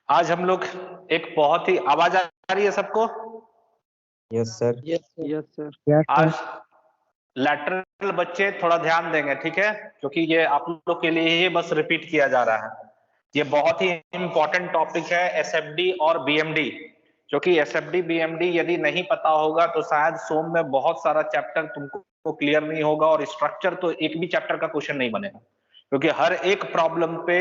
आज हम लोग एक बहुत ही आवाज आ रही है सबको? Yes sir. Yes sir. आज लैटरल बच्चे थोड़ा ध्यान देंगे, ठीक है? क्योंकि ये आप लोग के लिए ही बस रिपीट किया जा रहा है। ये बहुत ही इंपॉर्टेंट टॉपिक है, एसएफडी और बीएमडी। क्योंकि एसएफडी बीएमडी यदि नहीं पता होगा तो शायद सोम में बहुत सारा चैप्टर तुमको क्लियर नहीं होगा और स्ट्रक्चर तो एक भी चैप्टर का क्वेश्चन नहीं बनेगा, क्योंकि हर एक प्रॉब्लम पे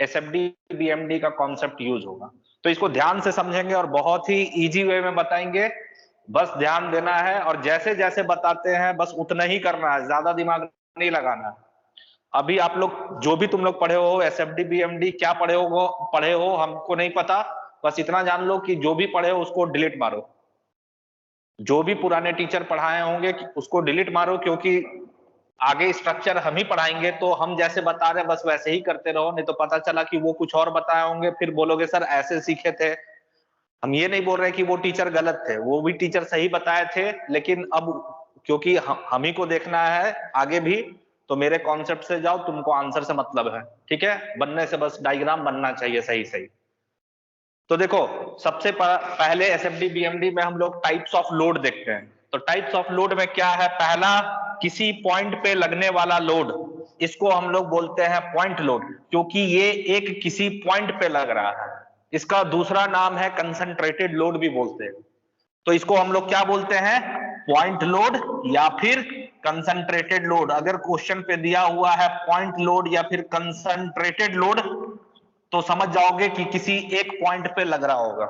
एसएफडी बीएमडी का कॉन्सेप्ट यूज होगा। तो इसको ध्यान से समझेंगे और बहुत ही इजी वे में बताएंगे। बस ध्यान देना है और जैसे जैसे बताते हैं बस उतना ही करना है, ज्यादा दिमाग नहीं लगाना है। अभी आप लोग जो भी तुम लोग पढ़े हो, एसएफडी बीएमडी क्या पढ़े हो हमको नहीं पता, बस इतना जान लो कि जो भी पढ़े हो उसको डिलीट मारो। जो भी पुराने टीचर पढ़ाए होंगे उसको डिलीट मारो, क्योंकि आगे स्ट्रक्चर हम ही पढ़ाएंगे तो हम जैसे बता रहे हैं बस वैसे ही करते रहो, नहीं तो पता चला कि वो कुछ और बताए होंगे, फिर बोलोगे सर ऐसे सीखे थे। हम ये नहीं बोल रहे कि वो टीचर गलत थे, वो भी टीचर सही बताए थे, लेकिन अब क्योंकि हम ही को देखना है आगे भी, तो मेरे कॉन्सेप्ट से जाओ, तुमको आंसर से मतलब है, ठीक है? बनने से बस डायग्राम बनना चाहिए सही सही। तो देखो, सबसे पहले एसएफडी बीएमडी में हम लोग टाइप्स ऑफ लोड देखते हैं। तो टाइप्स ऑफ लोड में क्या है? पहला, किसी पॉइंट पे लगने वाला लोड, इसको हम लोग बोलते हैं पॉइंट लोड, क्योंकि ये एक किसी पॉइंट पे लग रहा है। इसका दूसरा नाम है कंसंट्रेटेड लोड भी बोलते हैं। तो इसको हम लोग क्या बोलते हैं? पॉइंट लोड या फिर कंसंट्रेटेड लोड। अगर क्वेश्चन पे दिया हुआ है पॉइंट लोड या फिर कंसंट्रेटेड लोड, तो समझ जाओगे कि किसी एक पॉइंट पे लग रहा होगा।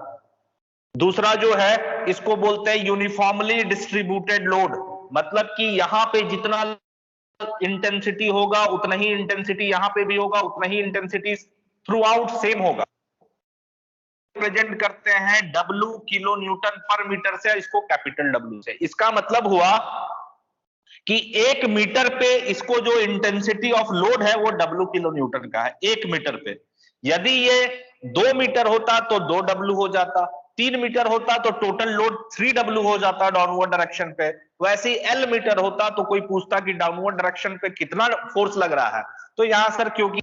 दूसरा जो है, इसको बोलते हैं यूनिफॉर्मली डिस्ट्रीब्यूटेड लोड, मतलब कि यहां पे जितना इंटेंसिटी होगा उतना ही इंटेंसिटी यहां पे भी होगा, उतना ही इंटेंसिटी थ्रू आउट सेम होगा। प्रेजेंट करते हैं W किलो न्यूटन पर मीटर से, इसको कैपिटल W से। इसका मतलब हुआ कि 1 मीटर पे इसको जो इंटेंसिटी ऑफ लोड है वो W किलो न्यूटन का है 1 मीटर पे। यदि ये 2 मीटर होता तो 2W हो जाता, 3 मीटर होता तो टोटल लोड 3W हो जाता डाउनवर्ड डायरेक्शन पे। वैसे ही L मीटर होता तो कोई पूछता कि डाउनवर्ड डायरेक्शन पे कितना फोर्स लग रहा है, तो यहां सर क्योंकि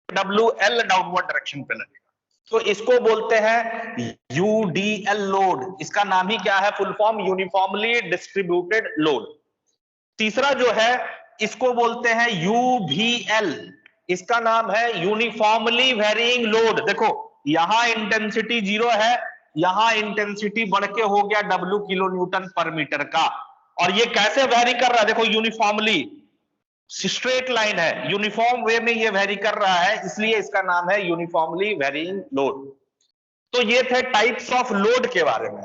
WL डाउनवर्ड डायरेक्शन पे लगेगा, तो इसको बोलते हैं UDL लोड। इसका नाम ही क्या है? Full form uniformly distributed load. तीसरा जो है, इसको बोलते हैं UVL। इसका नाम है यूनिफॉर्मली वेरिंग लोड। देखो, यहां इंटेंसिटी 0 है, यहां इंटेंसिटी बढ़ के हो गया W किलो न्यूटन पर मीटर का। और ये कैसे वेरी कर रहा है? देखो, यूनिफॉर्मली स्ट्रेट लाइन है, यूनिफॉर्म वे में ये वेरी कर रहा है, इसलिए इसका नाम है यूनिफॉर्मली वेरिंग लोड। तो ये थे टाइप्स ऑफ लोड के बारे में।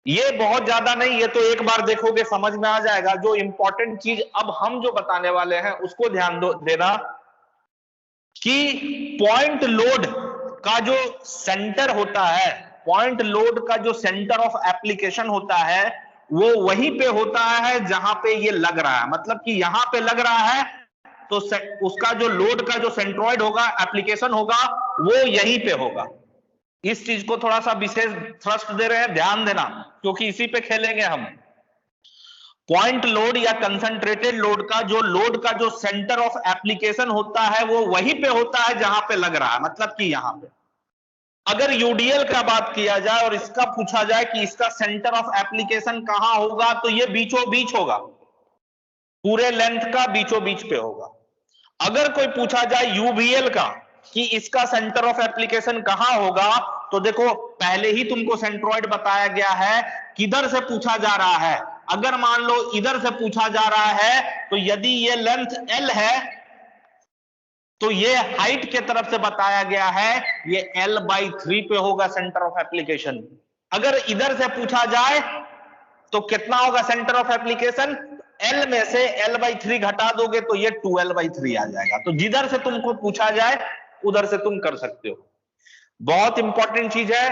ये बहुत ज्यादा नहीं, ये तो एक बार देखोगे समझ में आ जाएगा। जो इंपॉर्टेंट चीज अब हम जो बताने वाले हैं उसको ध्यान देना कि पॉइंट लोड का जो सेंटर होता है, पॉइंट लोड का जो सेंटर ऑफ एप्लीकेशन होता है, वो वहीं पे होता है जहां पे ये लग रहा है। मतलब कि यहां पे लग रहा है तो उसका जो लोड का जो सेंट्रॉइड होगा, एप्लीकेशन होगा, वो यहीं पे होगा। इस चीज को थोड़ा सा विशेष थ्रस्ट दे रहे हैं, ध्यान देना, क्योंकि इसी पे खेलेंगे हम। पॉइंट लोड या कंसंट्रेटेड लोड का जो सेंटर ऑफ एप्लीकेशन होता है वो वहीं पे होता है जहां पे लग रहा है, मतलब कि यहां पे। अगर यूडीएल का बात किया जाए और इसका पूछा जाए कि इसका सेंटर ऑफ एप्लीकेशन कहां होगा, तो ये बीचों बीच होगा, पूरे लेंथ का बीचों बीच पे होगा। अगर कोई पूछा जाए यूवीएल का कि इसका सेंटर ऑफ एप्लीकेशन कहां होगा, तो देखो, पहले ही तुमको सेंट्रॉइड बताया गया है, किधर से पूछा जा रहा है। अगर मान लो इधर से पूछा जा रहा है, तो यदि ये लेंथ L है तो ये हाइट के तरफ से बताया गया है, ये L/3 पे होगा सेंटर ऑफ एप्लीकेशन। अगर इधर से पूछा जाए तो कितना होगा सेंटर ऑफ एप्लीकेशन? L में से L/3 घटा दोगे तो ये 2L/3 आ जाएगा। तो जिधर से तुमको पूछा जाए उधर से तुम कर सकते हो। बहुत इंपॉर्टेंट चीज है,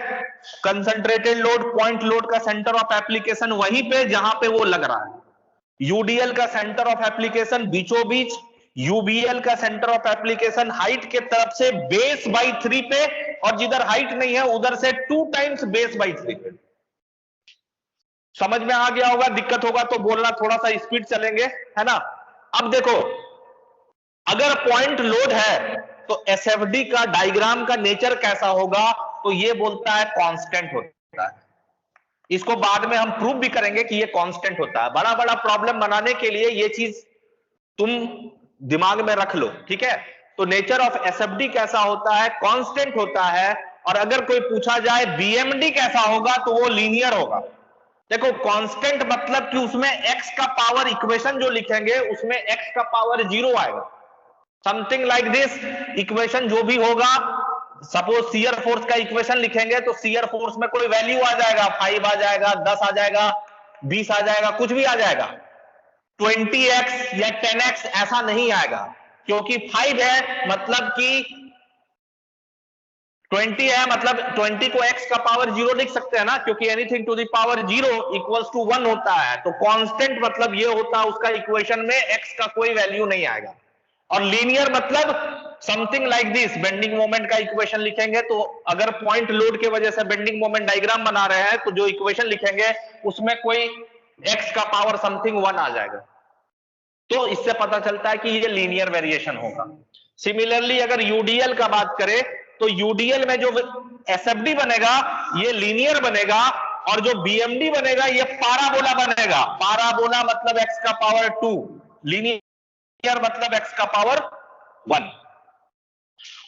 कंसंट्रेटेड लोड, पॉइंट लोड का सेंटर ऑफ एप्लीकेशन वहीं पे जहां पे वो लग रहा है। यूडीएल का सेंटर ऑफ एप्लीकेशन बीचों बीच, यूबीएल का सेंटर ऑफ एप्लीकेशन हाइट के तरफ से बेस/3 पे, और जिधर हाइट नहीं है उधर से 2 टाइम्स बेस/3 पे। समझ में आ गया होगा? दिक्कत होगा तो बोलना, थोड़ा सा स्पीड चलेंगे, है ना? अब देखो, अगर पॉइंट लोड है तो एसएफडी का डायग्राम का नेचर कैसा होगा, तो ये बोलता है कांस्टेंट होता है। इसको बाद में हम प्रूव भी करेंगे कि ये कांस्टेंट होता है। बड़ा बड़ा प्रॉब्लम बनाने के लिए ये चीज तुम दिमाग में रख लो, ठीक है। तो नेचर ऑफ एसएफडी कैसा होता है, कांस्टेंट होता है। और अगर कोई पूछा जाए बीएमडी कैसा होगा, तो वो लीनियर होगा। देखो कांस्टेंट मतलब कि उसमें एक्स का पावर इक्वेशन जो लिखेंगे उसमें एक्स का पावर 0 आएगा, समथिंग लाइक दिस। इक्वेशन जो भी होगा, सपोज शियर फोर्स का इक्वेशन लिखेंगे तो शियर फोर्स में कोई वैल्यू आ जाएगा, 5 आ जाएगा, 10 आ जाएगा, 20 आ जाएगा, कुछ भी आ जाएगा। 20x या 10x ऐसा नहीं आएगा, क्योंकि 5 है मतलब कि 20 है मतलब 20 को x का पावर 0 लिख सकते हैं ना, क्योंकि anything to the power 0 equals to 1 होता है। तो कांस्टेंट मतलब ये होता है उसका इक्वेशन में x का कोई वैल्यू नहीं आएगा। और लीनियर मतलब something like this, bending moment का इक्वेशन लिखेंगे तो अगर पॉइंट लोड के वजह से बेंडिंग मोमेंट डायग्राम बना रहे हैं तो जो इक्वेशन लिखेंगे उसमें कोई x का पावर समथिंग 1 आ जाएगा। तो इससे पता चलता है कि ये लीनियर वेरिएशन होगा। सिमिलरली अगर यूडीएल का बात करें तो यूडीएल में जो एसएफडी बनेगा ये लीनियर बनेगा, और जो बीएमडी बनेगा ये पाराबोला बनेगा। पाराबोला मतलब एक्स का पावर 2, लीनियर मतलब एक्स का पावर 1।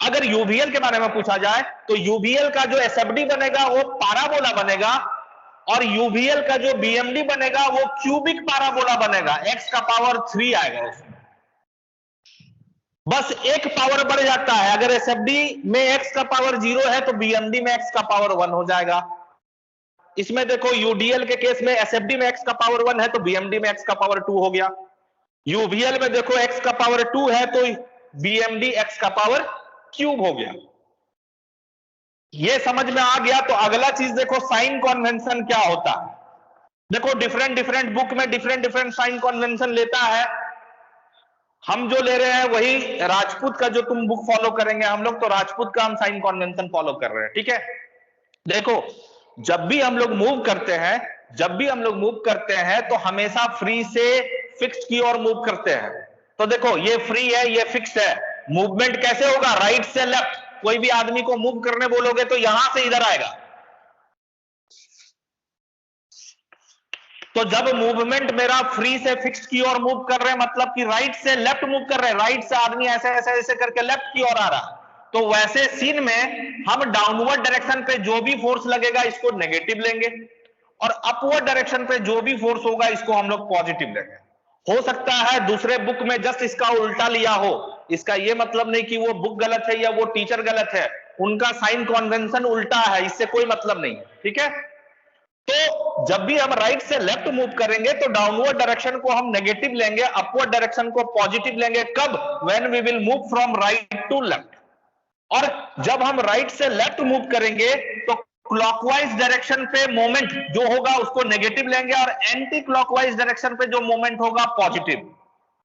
अगर यूबीएल के बारे में पूछा जाए तो यूबीएल का जो एसएफडी बनेगा वो पाराबोला बनेगा, और यूबीएल का जो बीएमडी बनेगा वो क्यूबिक पाराबोला बनेगा, एक्स का पावर 3 आएगा उसमें। बस एक पावर बढ़ जाता है, अगर एसएफडी में एक्स का पावर 0 है तो बीएमडी में एक्स का पावर 1 हो जाएगा। इसमें देखो यूडीएल के केस में एसएफडी में एक्स का पावर 1 है तो बीएमडी में एक्स का पावर 2 हो गया। यूबीएल में देखो एक्स का पावर 2 है तो बीएमडी एक्स का पावर क्यूब हो गया। ये समझ में आ गया। तो अगला चीज देखो साइन कन्वेंशन क्या होता है। देखो डिफरेंट डिफरेंट बुक में डिफरेंट डिफरेंट साइन कन्वेंशन लेता है। हम जो ले रहे हैं वही राजपूत का जो तुम बुक फॉलो करेंगे हम लोग, तो राजपूत का हम साइन कन्वेंशन फॉलो कर रहे हैं, ठीक है। देखो जब भी हम लोग मूव करते हैं तो हमेशा फ्री से फिक्स्ड की ओर मूव करते हैं। तो देखो ये फ्री है, ये फिक्स्ड है। मूवमेंट कैसे होगा, राइट से लेफ्ट। कोई भी आदमी को मूव करने बोलोगे तो यहां से इधर आएगा। तो जब मूवमेंट मेरा फ्री से फिक्स्ड की ओर मूव कर रहे हैं मतलब कि राइट से लेफ्ट मूव कर रहे हैं, राइट से आदमी ऐसे ऐसे ऐसे करके लेफ्ट की ओर आ रहा, तो वैसे सीन में हम डाउनवर्ड डायरेक्शन पे जो भी फोर्स लगेगा इसको नेगेटिव लेंगे, और अपवर्ड डायरेक्शन पे जो भी फोर्स होगा इसको हम लोग पॉजिटिव लेंगे। हो सकता है दूसरे बुक में जस्ट इसका उल्टा लिया हो, इसका ये मतलब नहीं कि वो बुक गलत है या वो टीचर गलत है, उनका साइन कन्वेंशन उल्टा है, इससे कोई मतलब नहीं है, ठीक है। तो जब भी हम राइट से लेफ्ट मूव करेंगे तो डाउनवर्ड डायरेक्शन को हम नेगेटिव लेंगे, अपवर्ड डायरेक्शन को पॉजिटिव लेंगे। कब, when we will move from right to left. और जब हम राइट से लेफ्ट मूव करेंगे तो क्लॉकवाइज डायरेक्शन पे मोमेंट जो होगा उसको नेगेटिव लेंगे, और एंटी क्लॉकवाइज डायरेक्शन पे जो मोमेंट होगा पॉजिटिव।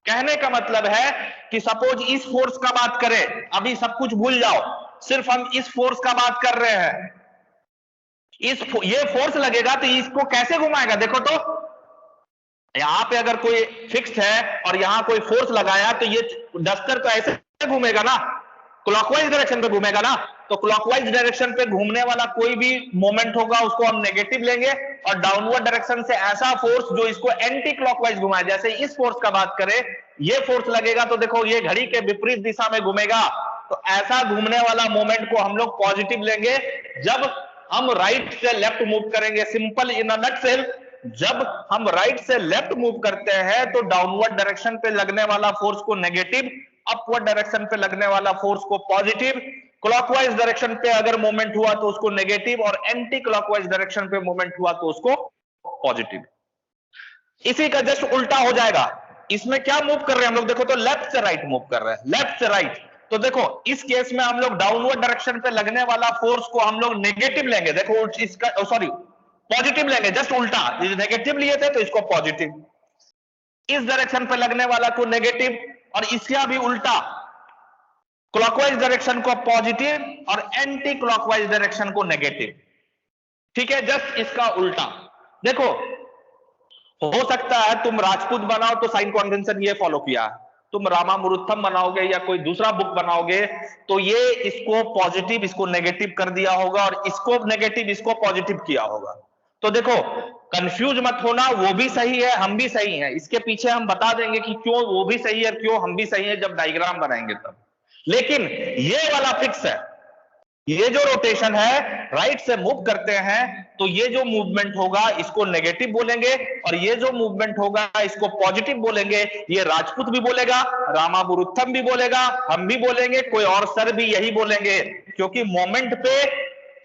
कहने का मतलब है कि सपोज इस फोर्स का बात करें, अभी सब कुछ भूल जाओ, सिर्फ हम इस फोर्स का बात कर रहे हैं। ये फोर्स लगेगा तो इसको कैसे घुमाएगा, देखो तो यहां पे अगर कोई फिक्स्ड है और यहां कोई फोर्स लगाया तो ये डस्टर तो ऐसे घूमेगा ना, क्लॉकवाइज डायरेक्शन पे घूमेगा ना। तो क्लॉकवाइज डायरेक्शन पे घूमने वाला कोई भी मोमेंट होगा उसको हम नेगेटिव लेंगे, और डाउनवर्ड डायरेक्शन से ऐसा फोर्स जो इसको एंटी क्लॉकवाइज घुमाए, जैसे इस फोर्स का बात करें, ये फोर्स लगेगा तो देखो ये घड़ी के विपरीत दिशा में घूमेगा, तो ऐसा घूमने वाला मोमेंट को हम लोग पॉजिटिव लेंगे जब हम राइट से लेफ्ट मूव करेंगे। सिंपल इन अ नटसेल, जब हम राइट से लेफ्ट मूव करते हैं तो डाउनवर्ड डायरेक्शन पे लगने वाला फोर्स को नेगेटिव, अपवर्ड डायरेक्शन पे लगने वाला फोर्स को पॉजिटिव, क्लॉकवाइज डायरेक्शन पे अगर मूवमेंट हुआ तो उसको नेगेटिव, और एंटी क्लॉकवाइज डायरेक्शन पे मूवमेंट हुआ तो उसको पॉजिटिव। इसी का जस्ट उल्टा हो जाएगा। इसमें क्या मूव कर रहे हैं हम लोग, देखो तो लेफ्ट से राइट मूव कर रहे हैं, लेफ्ट से राइट। तो देखो इस केस में हम लोग डाउनवर्ड डायरेक्शन पे लगने वाला फोर्स को हम लोग नेगेटिव लेंगे, देखो इसका सॉरी पॉजिटिव लेंगे, जस्ट उल्टा, नेगेटिव लिए थे तो इसको पॉजिटिव। इस डायरेक्शन पे लगने वाला को नेगेटिव, और इसका भी उल्टा, क्लॉकवाइज डायरेक्शन को पॉजिटिव और एंटी क्लॉकवाइज डायरेक्शन को नेगेटिव, ठीक है, जस्ट इसका उल्टा। देखो हो सकता है तुम राजपूत बनाओ तो साइन कन्वेंशन ये फॉलो किया, तुम रामामुरुथम बनाओगे या कोई दूसरा बुक बनाओगे तो ये इसको पॉजिटिव इसको नेगेटिव कर दिया होगा और इसको नेगेटिव इसको पॉजिटिव किया होगा। तो देखो कंफ्यूज मत होना, वो भी सही है हम भी सही हैं, इसके पीछे हम बता देंगे कि क्यों वो भी सही है क्यों हम भी सही है जब डायग्राम बनाएंगे तब। लेकिन ये वाला फिक्स है, ये जो रोटेशन है राइट से मूव करते हैं तो ये जो मूवमेंट होगा इसको नेगेटिव बोलेंगे और ये जो मूवमेंट होगा इसको पॉजिटिव बोलेंगे। ये राजपूत भी बोलेगा, रामामुरुथम भी बोलेगा, हम भी बोलेंगे, कोई और सर भी यही बोलेंगे, क्योंकि मोमेंट पे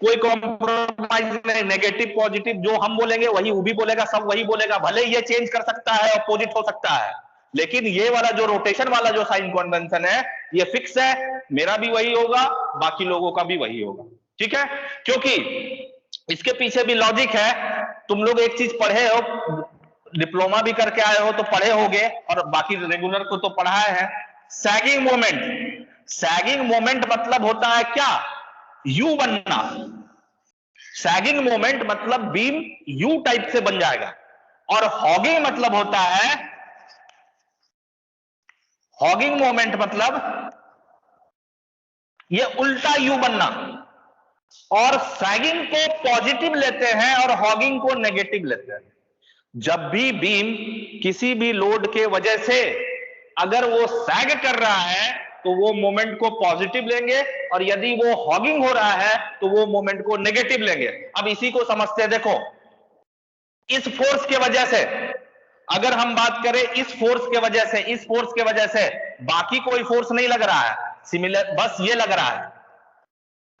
कोई कॉम्प्रोमाइज नहीं, नेगेटिव पॉजिटिव जो हम बोलेंगे वही वो भी बोलेगा, सब वही बोलेगा, भले ये चेंज कर सकता है अपोजिट हो सकता है, लेकिन ये वाला जो रोटेशन वाला जो साइन कन्वेंशन है ये फिक्स है, मेरा भी वही होगा बाकी लोगों का भी वही होगा। ठीक है, क्योंकि इसके पीछे भी लॉजिक है। तुम लोग एक चीज पढ़े हो, डिप्लोमा भी करके आए हो तो पढ़े होगे और बाकी रेगुलर को तो पढ़ाए है, सैगिंग मोमेंट। सैगिंग मोमेंट मतलब होता है क्या, यू बनना। सैगिंग मोमेंट मतलब बीम यू टाइप से बन जाएगा और हॉगिंग मतलब होता है, हॉगिंग मोमेंट मतलब ये उल्टा यू बनना। और सैगिंग को पॉजिटिव लेते हैं और हॉगिंग को नेगेटिव लेते हैं। जब भी बीम किसी भी लोड के वजह से अगर वो सैग कर रहा है तो वो मोमेंट को पॉजिटिव लेंगे और यदि वो हॉगिंग हो रहा है तो वो मोमेंट को नेगेटिव लेंगे। अब इसी को समझते हैं, देखो इस फोर्स के वजह से अगर हम बात करें, इस फोर्स के वजह से, इस फोर्स के वजह से बाकी कोई फोर्स नहीं लग रहा है, सिमिलर बस ये लग रहा है,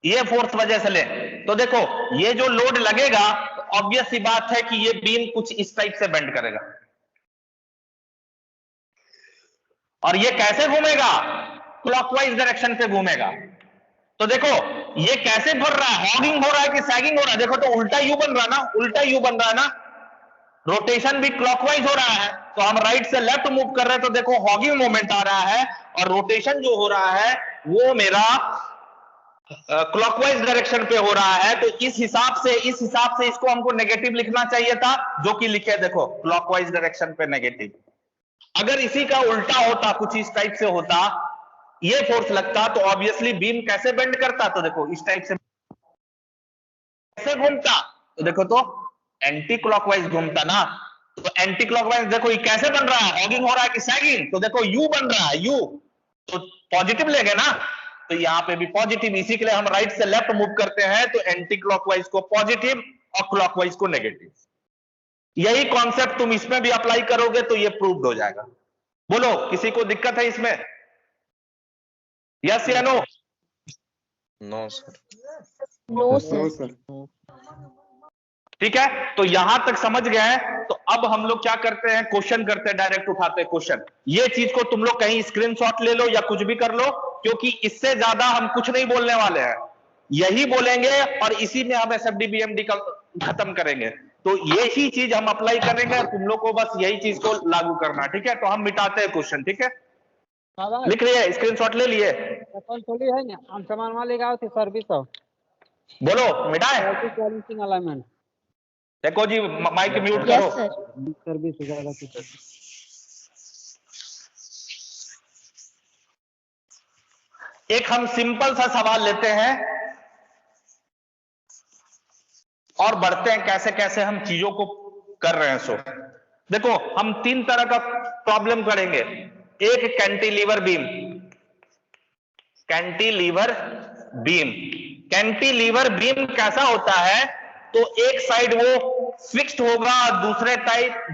ये फोर्स वजह से ले तो देखो ये जो लोड लगेगा तो ऑब्वियस सी बात है कि ये बीम कुछ इस टाइप से बेंड करेगा और ये कैसे घूमेगा, क्लॉकवाइज डायरेक्शन पे घूमेगा। तो देखो ये कैसे भर रहा है, हॉगिंग हो रहा है कि सैगिंग हो रहा है, देखो तो उल्टा यू बन रहा है ना, उल्टा यू बन रहा है ना, रोटेशन भी क्लॉकवाइज हो रहा है तो हम राइट से लेफ्ट मूव कर रहे हैं तो देखो हॉगिंग मोमेंट आ रहा है और रोटेशन जो हो रहा है वो मेरा क्लॉकवाइज डायरेक्शन पे हो रहा है। तो इस हिसाब से इसको हमको नेगेटिव लिखना चाहिए था, जो कि लिखे देखो क्लॉकवाइज डायरेक्शन पे नेगेटिव। अगर इसी का उल्टा होता, कुछ इस टाइप से होता, ये फोर्स लगता तो ऑब्वियसली बीम कैसे बेंड करता, तो देखो इस टाइप से कैसे घूमता, तो देखो तो एंटी क्लॉकवाइज घूमता ना। तो एंटी क्लॉकवाइज देखो ये कैसे बन रहा है, हॉगिंग हो रहा है कि सैगिंग, तो देखो यू बन रहा है, यू तो पॉजिटिव लेंगे ना, तो यहाँ पे भी पॉजिटिव, इसी के लिए हम राइट से लेफ्ट मूव करते हैं तो एंटी क्लॉकवाइज को पॉजिटिव और क्लॉकवाइज को नेगेटिव। यही कॉन्सेप्ट तुम इसमें भी अप्लाई करोगे तो ये प्रूव्ड हो जाएगा। बोलो किसी को दिक्कत है इसमें, यस या no? No sir. No sir. ठीक है, तो यहां तक समझ गए हैं। तो अब हम लोग क्या करते हैं, क्वेश्चन करते हैं, डायरेक्ट उठाते हैं क्वेश्चन। ये चीज को तुम लोग कहीं स्क्रीनशॉट ले लो या कुछ भी कर लो, क्योंकि इससे ज्यादा हम कुछ नहीं बोलने वाले हैं, यही बोलेंगे और इसी में हम एसएफडी बीएमडी का खत्म करेंगे। तो यही चीज हम अप्लाई करेंगे और तुम लोग को बस यही चीज को लागू करना। ठीक है, तो हम मिटाते हैं क्वेश्चन। ठीक है, लिख लिए, स्क्रीनशॉट ले लिए, थोड़ी है ना, हम सामान वाले का होती सर्विस हो, बोलो मिटाए। बैलेंसिंग अलाइनमेंट देखो जी माइक म्यूट करो। Yes sir. सर्विस हो जाएगा तो एक हम सिंपल सा सवाल लेते हैं और बढ़ते हैं कैसे कैसे हम चीजों को कर रहे हैं। सो देखो हम तीन तरह का प्रॉब्लम करेंगे। एक cantilever beam, cantilever beam, cantilever beam कैसा होता है, तो एक साइड वो फिक्स्ड होगा,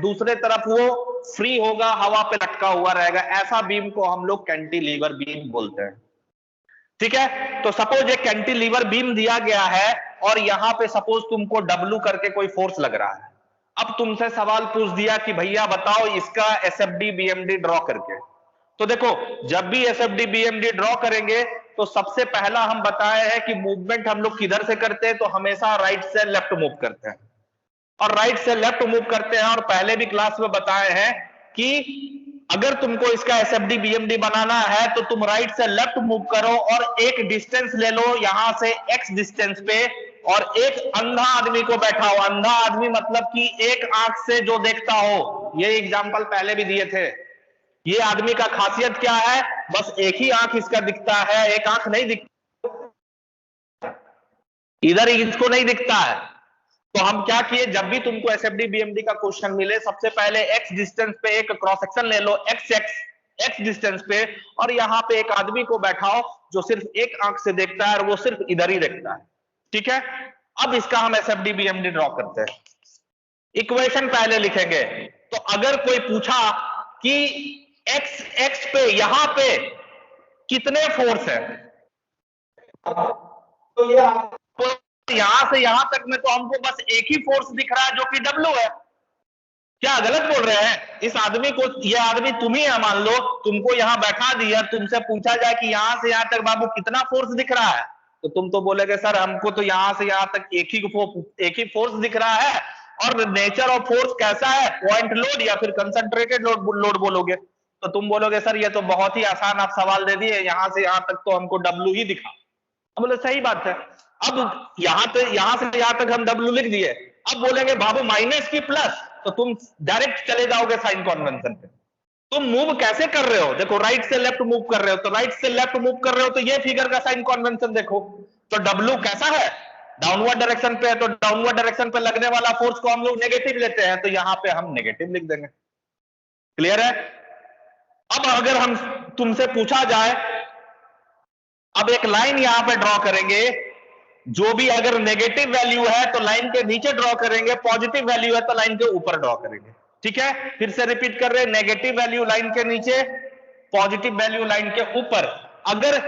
दूसरे तरफ वो फ्री होगा, हवा पे लटका हुआ रहेगा, ऐसा बीम को हम लोग कैंटिलीवर बीम बोलते हैं। ठीक है, तो सपोज एक कैंटिलीवर बीम दिया गया है और यहां पे सपोज तुमको W करके कोई फोर्स लग रहा है। अब तुमसे सवाल पूछ दिया कि भैया बताओ इसका एसएफडी बीएमडी ड्रॉ करके। तो देखो जब भी एसएफडी बीएमडी ड्रॉ करेंगे तो सबसे पहला हम बताए हैं कि मूवमेंट हम लोग किधर से करते हैं, तो हमेशा राइट से लेफ्ट मूव करते हैं और राइट से लेफ्ट मूव करते हैं। और पहले भी क्लास में बताए हैं कि अगर तुमको इसका एसएफडी बीएमडी बनाना है तो तुम राइट से लेफ्ट मूव करो और एक डिस्टेंस ले लो यहां से x डिस्टेंस पे, और एक अंधा आदमी को बैठा हो। अंधा आदमी मतलब कि एक आंख से जो देखता हो, ये एग्जांपल पहले भी दिए थे। ये आदमी का खासियत क्या है, बस एक ही आंख इसका दिखता है, एक आंख नहीं दिखता, इधर इसको नहीं दिखता है। तो हम क्या किए, जब भी तुमको एसएफडी बीएमडी का क्वेश्चन मिले, सबसे पहले एक्स डिस्टेंस पे एक क्रॉस सेक्शन ले लो, एक्स डिस्टेंस पे, और यहां पे एक आदमी को बैठाओ जो सिर्फ एक आंख से देखता है और वो सिर्फ इधर ही देखता है। ठीक है, अब इसका हम एसएफडी बीएमडी ड्रॉ करते हैं। इक्वेशन पहले लिखेंगे। तो अगर कोई पूछा कि एक्स पे यहां पे कितने फोर्स है, तो यहां से यहां तक में तो हमको बस एक ही फोर्स दिख रहा है जो कि डब्ल्यू है। क्या गलत बोल रहे हैं? इस आदमी को, ये आदमी तुम ही है, मान लो तुमको यहां बैठा दिया, तुमसे पूछा जाए कि यहां से यहां तक बाबू कितना फोर्स दिख रहा है, तो तुम तो बोलेगे सर हमको तो यहां से यहां तक एक ही फोर्स दिख रहा है। और नेचर ऑफ फोर्स कैसा है, पॉइंट लोड या फिर कंसंट्रेटेड लोड बोलोगे। तो तुम बोलोगे सर ये तो बहुत ही आसान आप सवाल दे दिए, यहां से यहां तक तो हमको डब्ल्यू ही दिखा। अब बोले सही बात है, अब यहां से यहां तक हम डब्ल्यू लिख दिए, अब बोलेंगे बाबू माइनस की प्लस, तो तुम डायरेक्ट चले जाओगे साइन कन्वेंशन पे। तुम मूव कैसे कर रहे हो, देखो राइट से लेफ्ट मूव कर रहे हो, तो राइट से लेफ्ट मूव कर रहे हो तो ये फिगर का साइन कन्वेंशन देखो, तो डब्ल्यू कैसा है, डाउनवर्ड डायरेक्शन पे है, तो डाउनवर्ड डायरेक्शन पे लगने वाला फोर्स को हम लोग नेगेटिव लेते हैं, तो यहां पे हम नेगेटिव लिख देंगे। क्लियर है? अब अगर हम तुमसे पूछा जाए, अब एक लाइन यहां पे ड्रॉ करेंगे, जो भी अगर नेगेटिव वैल्यू है तो लाइन के नीचे ड्रॉ करेंगे, पॉजिटिव वैल्यू है तो लाइन के ऊपर ड्रॉ करेंगे। ठीक है, फिर से रिपीट कर रहे हैं, नेगेटिव वैल्यू लाइन के नीचे, पॉजिटिव वैल्यू लाइन के ऊपर। अगर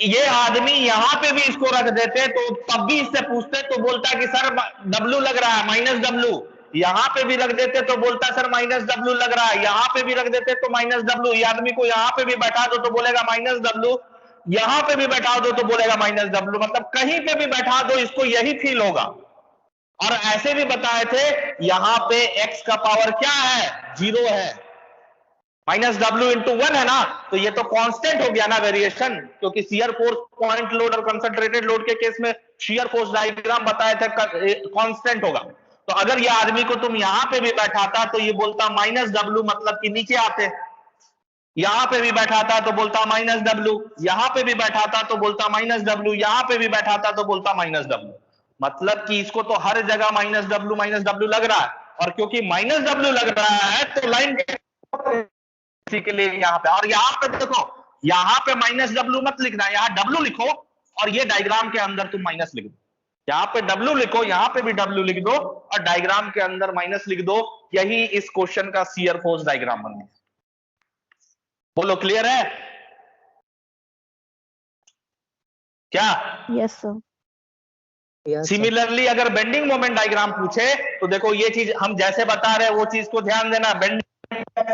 ये आदमी यहां पे भी इसको रख देते तो तब भी इससे पूछते तो बोलता है कि सर डब्ल्यू लग रहा है, माइनस डब्ल्यू। यहां पे भी रख देते तो बोलता सर माइनस डब्ल्यू लग रहा है, यहां पे भी रख देते तो माइनस डब्ल्यू। ये आदमी को यहां पे भी बैठा दो तो बोलेगा माइनस डब्ल्यू, यहां पे भी बैठा दो तो बोलेगा माइनस डब्ल्यू, मतलब कहीं पे भी बैठा दो इसको यही फील होगा। और ऐसे भी बताए थे, यहां पे x का पावर क्या है, 0 है, माइनस डब्ल्यू इंटू 1 है ना, तो ये तो कांस्टेंट हो गया ना वेरिएशन, क्योंकि शियर फोर्स पॉइंट लोड और कंसंट्रेटेड लोड के केस में शियर फोर्स डायग्राम बताए थे कांस्टेंट होगा। तो अगर ये आदमी को तुम यहां पे भी बैठाता तो ये बोलता माइनस डब्ल्यू, मतलब कि नीचे आते, यहां पे भी बैठाता तो बोलता माइनस डब्ल्यू, यहां पे भी बैठाता तो बोलता माइनस डब्ल्यू, यहां पे भी बैठाता तो बोलता माइनस डब्ल्यू। मतलब कि इसको तो हर जगह माइनस डब्ल्यू लग रहा है, और क्योंकि माइनस डब्ल्यू लग रहा है तो लाइन के लिए यहां पे, और यहां पे देखो, यहां पे माइनस डब्ल्यू मत लिखना, यहां डब्ल्यू लिखो, और ये डायग्राम के अंदर तुम माइनस लिख दो। यहां पे डब्ल्यू लिखो, यहां पे भी डब्ल्यू लिख दो, और डायग्राम के अंदर माइनस लिख दो। यही इस क्वेश्चन का शियर फोर्स डायग्राम बन गया। बोलो क्लियर है क्या? Yes sir. सिमिलरली अगर बेंडिंग मोमेंट डायग्राम पूछे तो देखो ये चीज हम जैसे बता रहे हैं वो चीज को ध्यान देना। बेंडिंग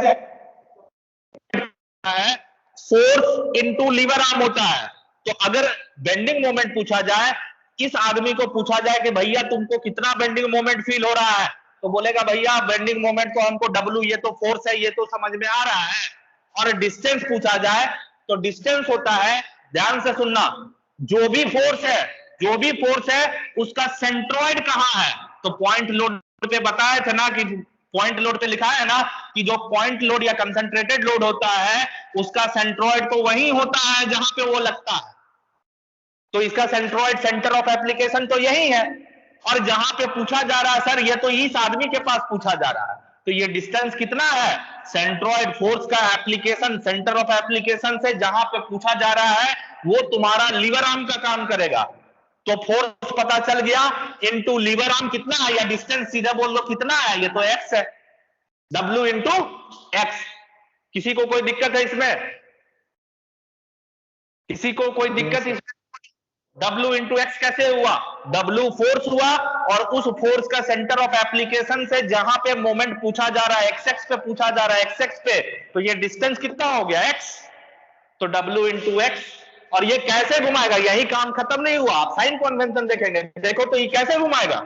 है, फोर्स इनटू लीवर आर्म होता है। तो अगर बेंडिंग मोमेंट पूछा जाए, इस आदमी को पूछा जाए कि भैया तुमको कितना बेंडिंग मोमेंट फील हो रहा है, तो बोलेगा भैया बेंडिंग मोमेंट तो हमको डब्ल्यू, ये तो फोर्स है, ये तो समझ में आ रहा है। और डिस्टेंस पूछा जाए तो डिस्टेंस होता है, ध्यान से सुनना, जो भी फोर्स है उसका सेंट्रॉइड कहां है। तो पॉइंट लोड पे बताया था ना कि पॉइंट लोड पे लिखा है ना कि जो पॉइंट लोड या कंसंट्रेटेड लोड होता है उसका सेंट्रॉइड तो वही होता है जहां पे वो लगता है। तो इसका सेंट्रॉइड, सेंटर ऑफ एप्लीकेशन तो यही है। और जहां पे पूछा जा रहा है सर ये तो इस आदमी के पास पूछा जा रहा है, तो ये डिस्टेंस कितना है, सेंट्रॉइड फोर्स का एप्लीकेशन, सेंटर ऑफ एप्लीकेशन से जहां पे पूछा जा रहा है वो तुम्हारा लीवर आर्म का काम करेगा। तो फोर्स पता चल गया, इनटू लीवर आर्म कितना है, या डिस्टेंस सीधा बोल दो कितना है, ये तो एक्स है, डब्ल्यू इंटू एक्स। किसी को कोई दिक्कत है इसमें? किसी को कोई दिक्कत इसमें? W इंटू एक्स कैसे हुआ? W फोर्स हुआ, और उस फोर्स का सेंटर ऑफ एप्लीकेशन से जहां पे मोमेंट पूछा जा रहा है, एक्स पे पूछा जा रहा है, एक्स पे, तो ये डिस्टेंस कितना हो गया, x। तो W इंटू एक्स। और ये कैसे घुमाएगा, यही काम खत्म नहीं हुआ, आप साइन कन्वेंशन देखेंगे, देखो तो ये कैसे घुमाएगा,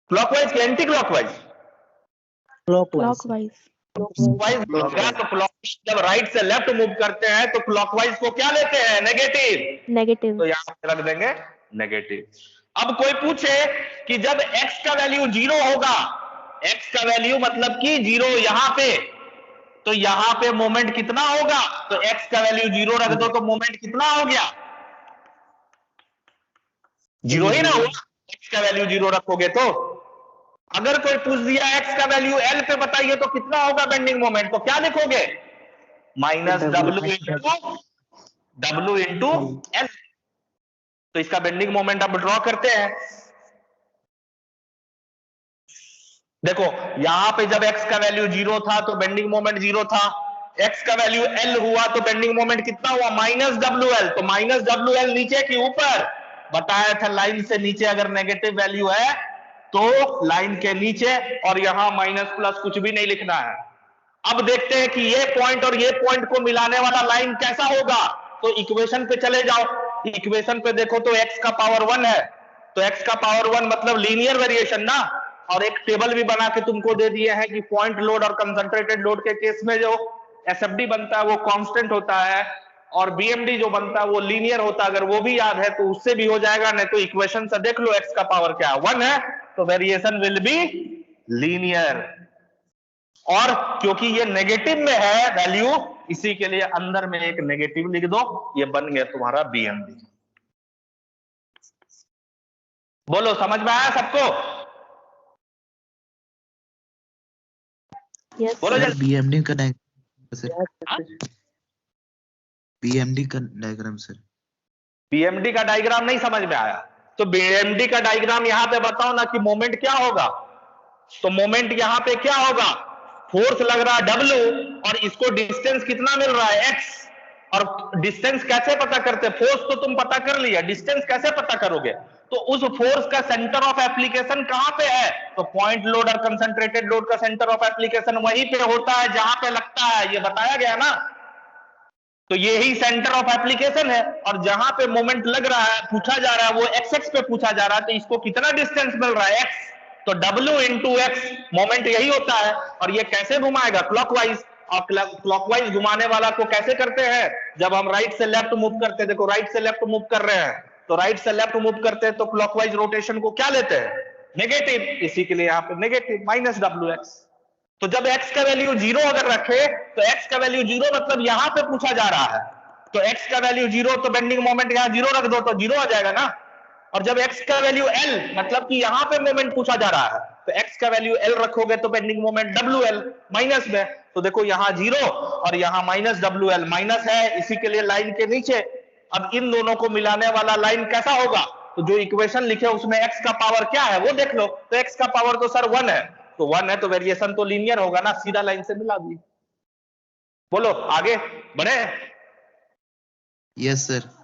क्लॉकवाइज कि एंटी क्लॉकवाइज? क्लॉकवाइज। तो जब राइट से लेफ्ट मूव करते हैं तो क्लॉकवाइज को क्या लेते हैं, नेगेटिव। तो यहां पे रख देंगे नेगेटिव। अब कोई पूछे कि जब x का वैल्यू 0 होगा, x का वैल्यू मतलब कि 0 यहां पे, तो यहां पे मोमेंट कितना होगा, तो x का वैल्यू 0 रख दो तो मोमेंट कितना हो गया, 0 ही ना हुआ, x का वैल्यू 0 रखोगे तो। अगर कोई पूछ दिया x का वैल्यू L पे बताइए तो कितना होगा बेंडिंग मोमेंट, तो क्या लिखोगे, माइनस W इंटू L। तो इसका बेंडिंग मोमेंट अब ड्रॉ करते हैं। देखो यहां पे जब x का वैल्यू 0 था तो बेंडिंग मोमेंट 0 था, x का वैल्यू L हुआ तो बेंडिंग मोमेंट कितना हुआ, माइनस WL। तो माइनस WL नीचे की ऊपर, बताया था लाइन से नीचे अगर नेगेटिव वैल्यू है तो लाइन के नीचे, और यहां माइनस प्लस कुछ भी नहीं लिखना है। अब देखते हैं कि ये पॉइंट और ये पॉइंट को मिलाने वाला लाइन कैसा होगा। तो इक्वेशन पे चले जाओ, इक्वेशन पे देखो तो x का पावर 1 है, तो x का पावर 1 मतलब लीनियर वेरिएशन ना। और एक टेबल भी बना के तुमको दे दिए हैं कि पॉइंट लोड और कंसंट्रेटेड लोड के केस में जो एसएफडी बनता है वो कांस्टेंट होता है, और बीएमडी जो बनता है वो लीनियर होता है। अगर वो भी याद है तो उससे भी हो जाएगा, नहीं तो इक्वेशन से देख लो x का पावर क्या है, 1 है, तो वेरिएशन विल बी लीनियर। और क्योंकि ये नेगेटिव में है वैल्यू, इसी के लिए अंदर में एक नेगेटिव लिख दो, ये बन गया तुम्हारा बीएमडी। बोलो समझ में आया सबको, Yes, बोलो sir. जल्दी। बीएमडी का डायग्राम सर, Yes, बीएमडी का डायग्राम सर। बीएमडी का डायग्राम नहीं समझ में आया तो बीएमडी का डायग्राम यहां पे बताओ ना कि मोमेंट क्या होगा। तो मोमेंट यहां पे क्या होगा, फोर्स लग रहा है W और इसको डिस्टेंस कितना मिल रहा है x। और डिस्टेंस कैसे पता करते, फोर्स तो तुम पता कर लिया, डिस्टेंस कैसे पता करोगे, तो उस फोर्स का सेंटर ऑफ एप्लीकेशन कहां पे है, तो पॉइंट लोड और कंसंट्रेटेड लोड का सेंटर ऑफ एप्लीकेशन वहीं पे होता है जहां पे लगता है, ये बताया गया ना। तो ये ही सेंटर ऑफ एप्लीकेशन है, और जहां पे मोमेंट लग रहा है पूछा जा रहा है वो एक्स एक्स पे पूछा जा रहा है, तो इसको कितना डिस्टेंस मिल रहा है x, तो W इंटू एक्स मोमेंट यही होता है। और ये कैसे घुमाएगा, क्लॉकवाइज। और क्लॉकवाइज घुमाने वाला को कैसे करते हैं, जब हम राइट से लेफ्ट मूव करते हैं, देखो राइट से लेफ्ट मूव कर रहे हैं, तो राइट से लेफ्ट मूव करते हैं तो क्लॉकवाइज रोटेशन को क्या लेते हैं, नेगेटिव, इसी के लिए यहाँ पे नेगेटिव माइनस WX। तो जब x का वैल्यू 0 अगर रखे तो x का वैल्यू 0 मतलब यहां पे पूछा जा रहा है, तो x का वैल्यू 0 तो बेंडिंग मोमेंट यहां 0 रख दो तो 0 आ जाएगा ना। और जब x का वैल्यू L मतलब कि यहां पे मोमेंट पूछा जा रहा है, तो x का वैल्यू L रखोगे तो बेंडिंग मोमेंट WL माइनस में, तो देखो यहां 0 और यहां माइनस WL, माइनस है इसी के लिए लाइन के नीचे। अब इन दोनों को मिलाने वाला लाइन कैसा होगा, तो जो इक्वेशन लिखे उसमें x का पावर क्या है वो देख लो, तो x का पावर तो सर 1 है, तो 1 है तो वेरिएशन तो लीनियर होगा ना, सीधा लाइन से मिला दिए। बोलो आगे बढ़े। Yes sir.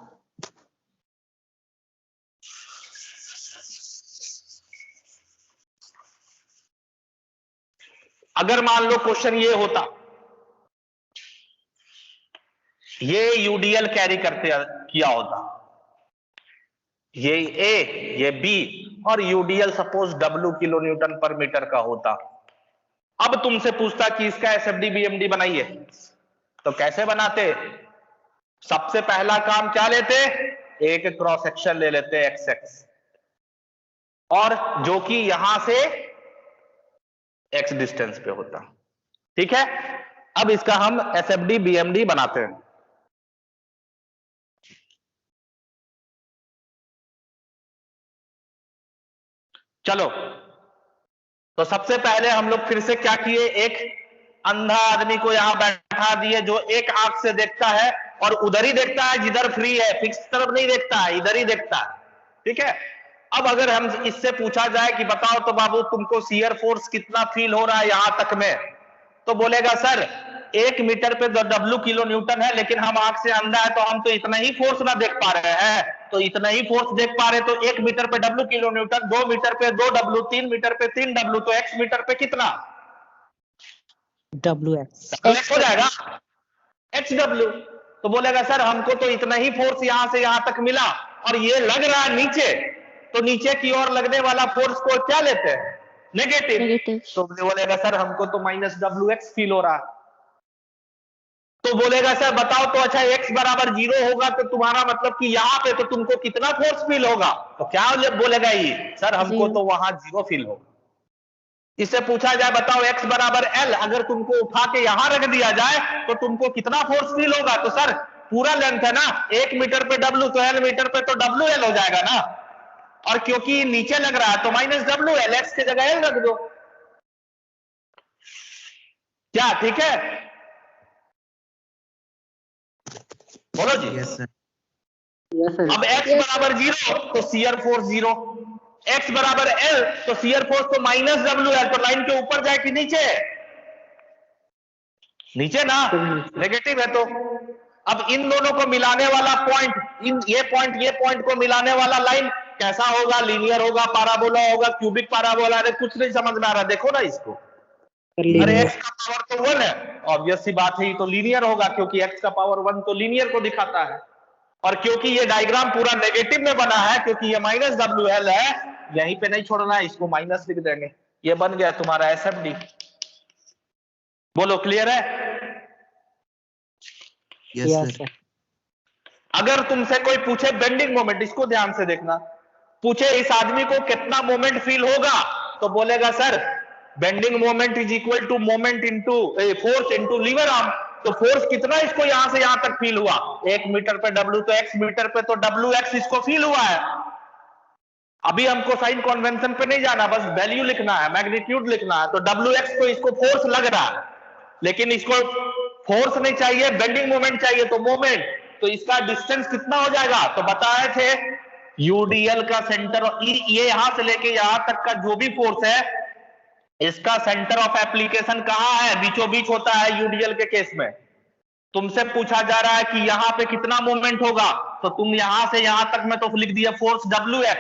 अगर मान लो क्वेश्चन ये होता, ये यूडीएल कैरी करते किया होता, ये ए ये बी और UDL suppose W kilo Newton पर मीटर का होता। अब तुमसे पूछता कि इसका एसएफडी बीएमडी बनाइए, तो कैसे बनाते, सबसे पहला काम क्या लेते, एक क्रॉस सेक्शन ले लेते एक्स एक्स, और जो कि यहां से एक्स डिस्टेंस पे होता, ठीक है। अब इसका हम एसएफडी बीएमडी बनाते हैं। चलो तो सबसे पहले हम लोग फिर से क्या किए, एक अंधा आदमी को यहां बैठा दिए जो एक आंख से देखता है और उधर ही देखता है जिधर फ्री है, फिक्स तरफ नहीं देखता है, इधर ही देखता है, ठीक है। अब अगर हम इससे पूछा जाए कि बताओ तो बाबू तुमको शियर फोर्स कितना फील हो रहा है यहां तक में, तो बोलेगा सर 1 मीटर पे W किलो न्यूटन है, लेकिन हम आंख से अंधा है तो हम तो इतना ही फोर्स ना देख पा रहे हैं, तो इतना ही फोर्स देख पा रहे तो 1 मीटर पे W किलो न्यूटन, 2 मीटर पे 2W, 3 मीटर पे 3W, तो x मीटर पे कितना WX. x हो जाएगा HW। तो बोलेगा सर हमको तो इतना ही फोर्स यहां से यहां तक मिला और ये लग रहा है नीचे, तो नीचे की ओर लगने वाला फोर्स को क्या लेते हैं, नेगेटिव। Negative. तो बोलेगा सर हमको तो माइनस WX फील हो रहा है। तो बोलेगा सर बताओ तो अच्छा x बराबर 0 होगा तो तुम्हारा मतलब कि यहाँ पे तो तुमको कितना फोर्स फील होगा, तो क्या बोलेगा ये, सर हमको 0. तो वहां 0 फील होगा। इससे पूछा जाए बताओ x बराबर l, अगर तुमको उठा के यहां रख दिया जाए तो तुमको कितना फोर्स फील होगा? तो सर पूरा लेंथ है ना, 1 मीटर पे w, तो l मीटर पे तो WL हो जाएगा ना, और क्योंकि नीचे लग रहा है तो -WL, x की जगह l रख दो। क्या ठीक है? बोलो जी। Yes sir. Yes sir. अब x बराबर 0 तो शियर फोर्स 0, x बराबर l तो शियर फोर्स तो -WL, तो लाइन के ऊपर जाए कि नीचे? नीचे ना, नेगेटिव है। तो अब इन दोनों को मिलाने वाला पॉइंट, ये पॉइंट को मिलाने वाला लाइन कैसा होगा? लीनियर होगा, पाराबोला होगा, क्यूबिक पाराबोला? अरे कुछ नहीं समझ में आ रहा, देखो ना इसको। अरे x का पावर तो 1 है, ऑब्वियस सी बात है, ये तो लीनियर होगा, क्योंकि x का पावर 1 तो लीनियर को दिखाता है। और क्योंकि ये डायग्राम पूरा नेगेटिव में बना है, क्योंकि ये -WL है, यहीं पे नहीं छोड़ना है, इसको माइनस लिख देंगे। ये बन गया तुम्हारा SFD। बोलो क्लियर है? Yes sir. अगर तुमसे कोई पूछे बेंडिंग मोमेंट, इसको ध्यान से देखना, पूछे इस आदमी को कितना मोमेंट फील होगा, तो बोलेगा sir bending moment is equal to moment into force into lever arm. तो फोर्स कितना इसको यहां से यहां तक फील हुआ? 1 मीटर पे W, तो x मीटर पे तो WX इसको फील हुआ है। अभी हमको साइन कन्वेंशन पे नहीं जाना, बस वैल्यू लिखना है, मैग्नीट्यूड लिखना है। तो WX को इसको फोर्स लग रहा है, लेकिन इसको फोर्स नहीं चाहिए, बेंडिंग मोमेंट चाहिए, तो मोमेंट। तो इसका डिस्टेंस कितना हो जाएगा? तो बताए थे UDL का सेंटर, ये यहां से लेके यहां तक का जो भी फोर्स है, इसका सेंटर ऑफ एप्लीकेशन कहां है? बीचों बीच होता है UDL के केस में। तुमसे पूछा जा रहा है कि यहां पे कितना मोमेंट होगा, तो तुम यहां से यहां तक में तो लिख दिया फोर्स WX,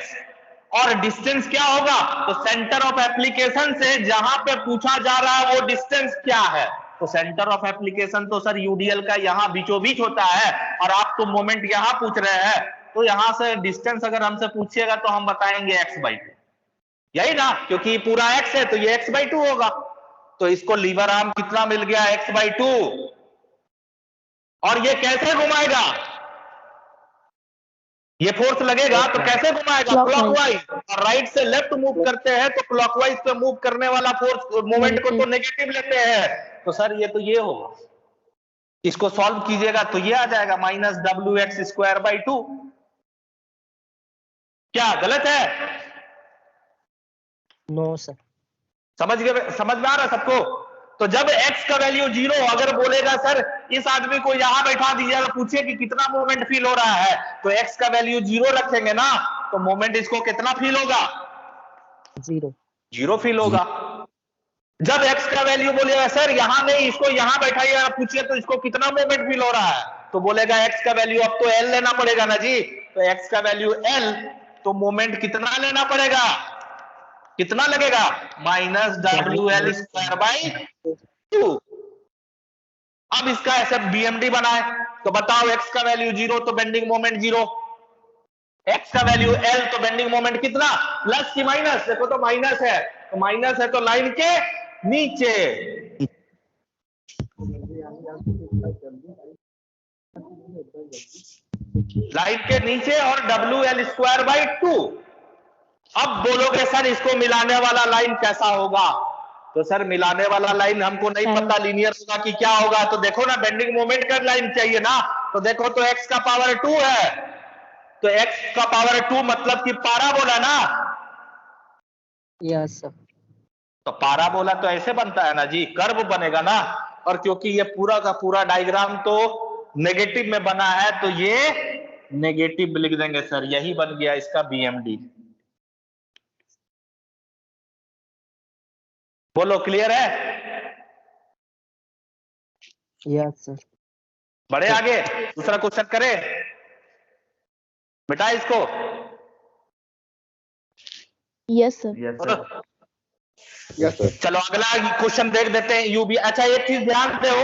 और डिस्टेंस क्या होगा? तो सेंटर ऑफ एप्लीकेशन से जहां पे पूछा जा रहा है वो डिस्टेंस क्या है? तो सेंटर ऑफ एप्लीकेशन तो सर UDL का यहां बीचों बीच होता है, और आप तो मोमेंट यहां पूछ रहे हैं, तो यहां से डिस्टेंस अगर हमसे पूछिएगा तो हम बताएंगे x/2, यही ना, क्योंकि पूरा x है तो ये x/2 होगा। तो इसको लीवर आर्म कितना मिल गया? x/2। और ये कैसे घुमाएगा? ये फोर्स लगेगा तो कैसे घुमाएगा? क्लॉकवाइज। और राइट से लेफ्ट मूव करते हैं तो क्लॉकवाइज पे मूव करने वाला फोर्स मोमेंट को तो नेगेटिव लेते हैं। तो सर ये तो ये होगा, इसको सॉल्व कीजिएगा तो ये आ जाएगा -WX²/2। क्या गलत है? No sir. समझ में आ रहा सबको? तो जब x का वैल्यू 0, अगर बोलेगा सर इस आदमी को यहां बैठा दीजिएगा, पूछिए कि कितना मोमेंट फील हो रहा है, तो x का वैल्यू 0 रखेंगे ना, तो मोमेंट इसको कितना फील होगा? 0 फील होगा। जब x का वैल्यू बोलेगा सर यहां नहीं, इसको यहां बैठाइएगा, पूछिए तो इसको कितना मोमेंट फील हो रहा है, तो बोलेगा x का वैल्यू, अब तो l लेना पड़ेगा ना जी, तो x का वैल्यू l, तो मोमेंट कितना लेना पड़ेगा? कितना लगेगा? -WL²/2। अब इसका ऐसे BMD बनाए, तो बताओ x का वैल्यू 0 तो बेंडिंग मोमेंट 0, x का वैल्यू L तो बेंडिंग मोमेंट कितना? प्लस की माइनस? देखो तो माइनस है, तो माइनस है तो लाइन के नीचे। लाइन के नीचे और WL²/2। अब बोलोगे सर इसको मिलाने वाला लाइन कैसा होगा? तो सर मिलाने वाला लाइन हमको नहीं पता लीनियर होगा कि क्या होगा, तो देखो ना बेंडिंग मोमेंट का लाइन चाहिए ना, तो देखो तो x का पावर 2 है, तो x का पावर 2 मतलब कि पाराबोला ना। Yes sir. तो पाराबोला तो ऐसे बनता है ना जी, कर्व बनेगा ना, और क्योंकि ये पूरा का पूरा डायग्राम तो नेगेटिव में बना है, तो ये नेगेटिव लिख देंगे सर, यही बन गया इसका BMD। बोलो क्लियर है? Yes sir. बढ़े आगे, दूसरा क्वेश्चन करें बेटा इसको। Yes sir. Yes sir. चलो अगला क्वेश्चन देख देते हैं UB। अच्छा एक चीज ध्यान दो,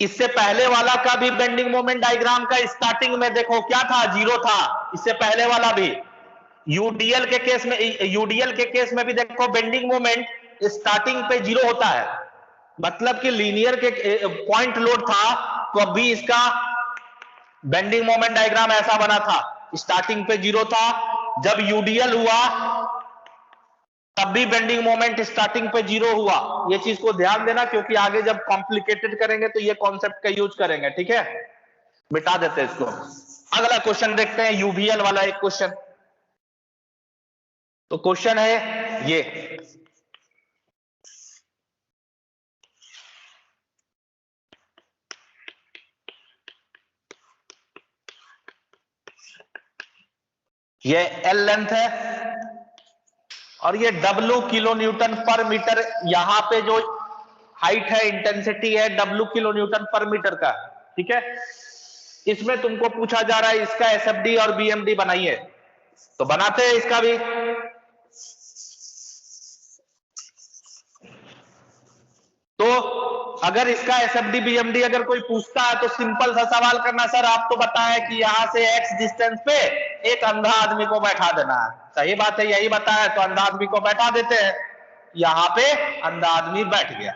इससे पहले वाला का भी बेंडिंग मोमेंट डायग्राम का स्टार्टिंग में देखो क्या था? 0 था। इससे पहले वाला भी UDL के केस में भी देखो बेंडिंग मोमेंट स्टार्टिंग पे 0 होता है, मतलब कि लीनियर के पॉइंट लोड था, तो अभी इसका बेंडिंग मोमेंट डायग्राम ऐसा बना था, स्टार्टिंग पे 0 था, जब UDL हुआ तब भी बेंडिंग मोमेंट स्टार्टिंग पे 0 हुआ। ये चीज को ध्यान देना, क्योंकि आगे जब कॉम्प्लिकेटेड करेंगे तो ये कॉन्सेप्ट का यूज करेंगे। ठीक है, मिटा देते हैं इसको। अगला क्वेश्चन देखते हैं, यूवीएल वाला एक क्वेश्चन। तो क्वेश्चन है ये एल लेंथ है और ये W किलो न्यूटन पर मीटर। यहां पे जो हाइट है, इंटेंसिटी है W किलो न्यूटन पर मीटर का। ठीक है, इसमें तुमको पूछा जा रहा है इसका एसएफडी और बीएमडी बनाइए। तो बनाते हैं इसका भी। तो अगर इसका एसएफडी बीएमडी अगर कोई पूछता है तो सिंपल सा सवाल करना, सर आप तो बताया कि यहां से x डिस्टेंस पे एक अंधा आदमी को बैठा देना है। सही बात है, यही बताया, तो अंधा आदमी को बैठा देते हैं। यहां पे अंधा आदमी बैठ गया।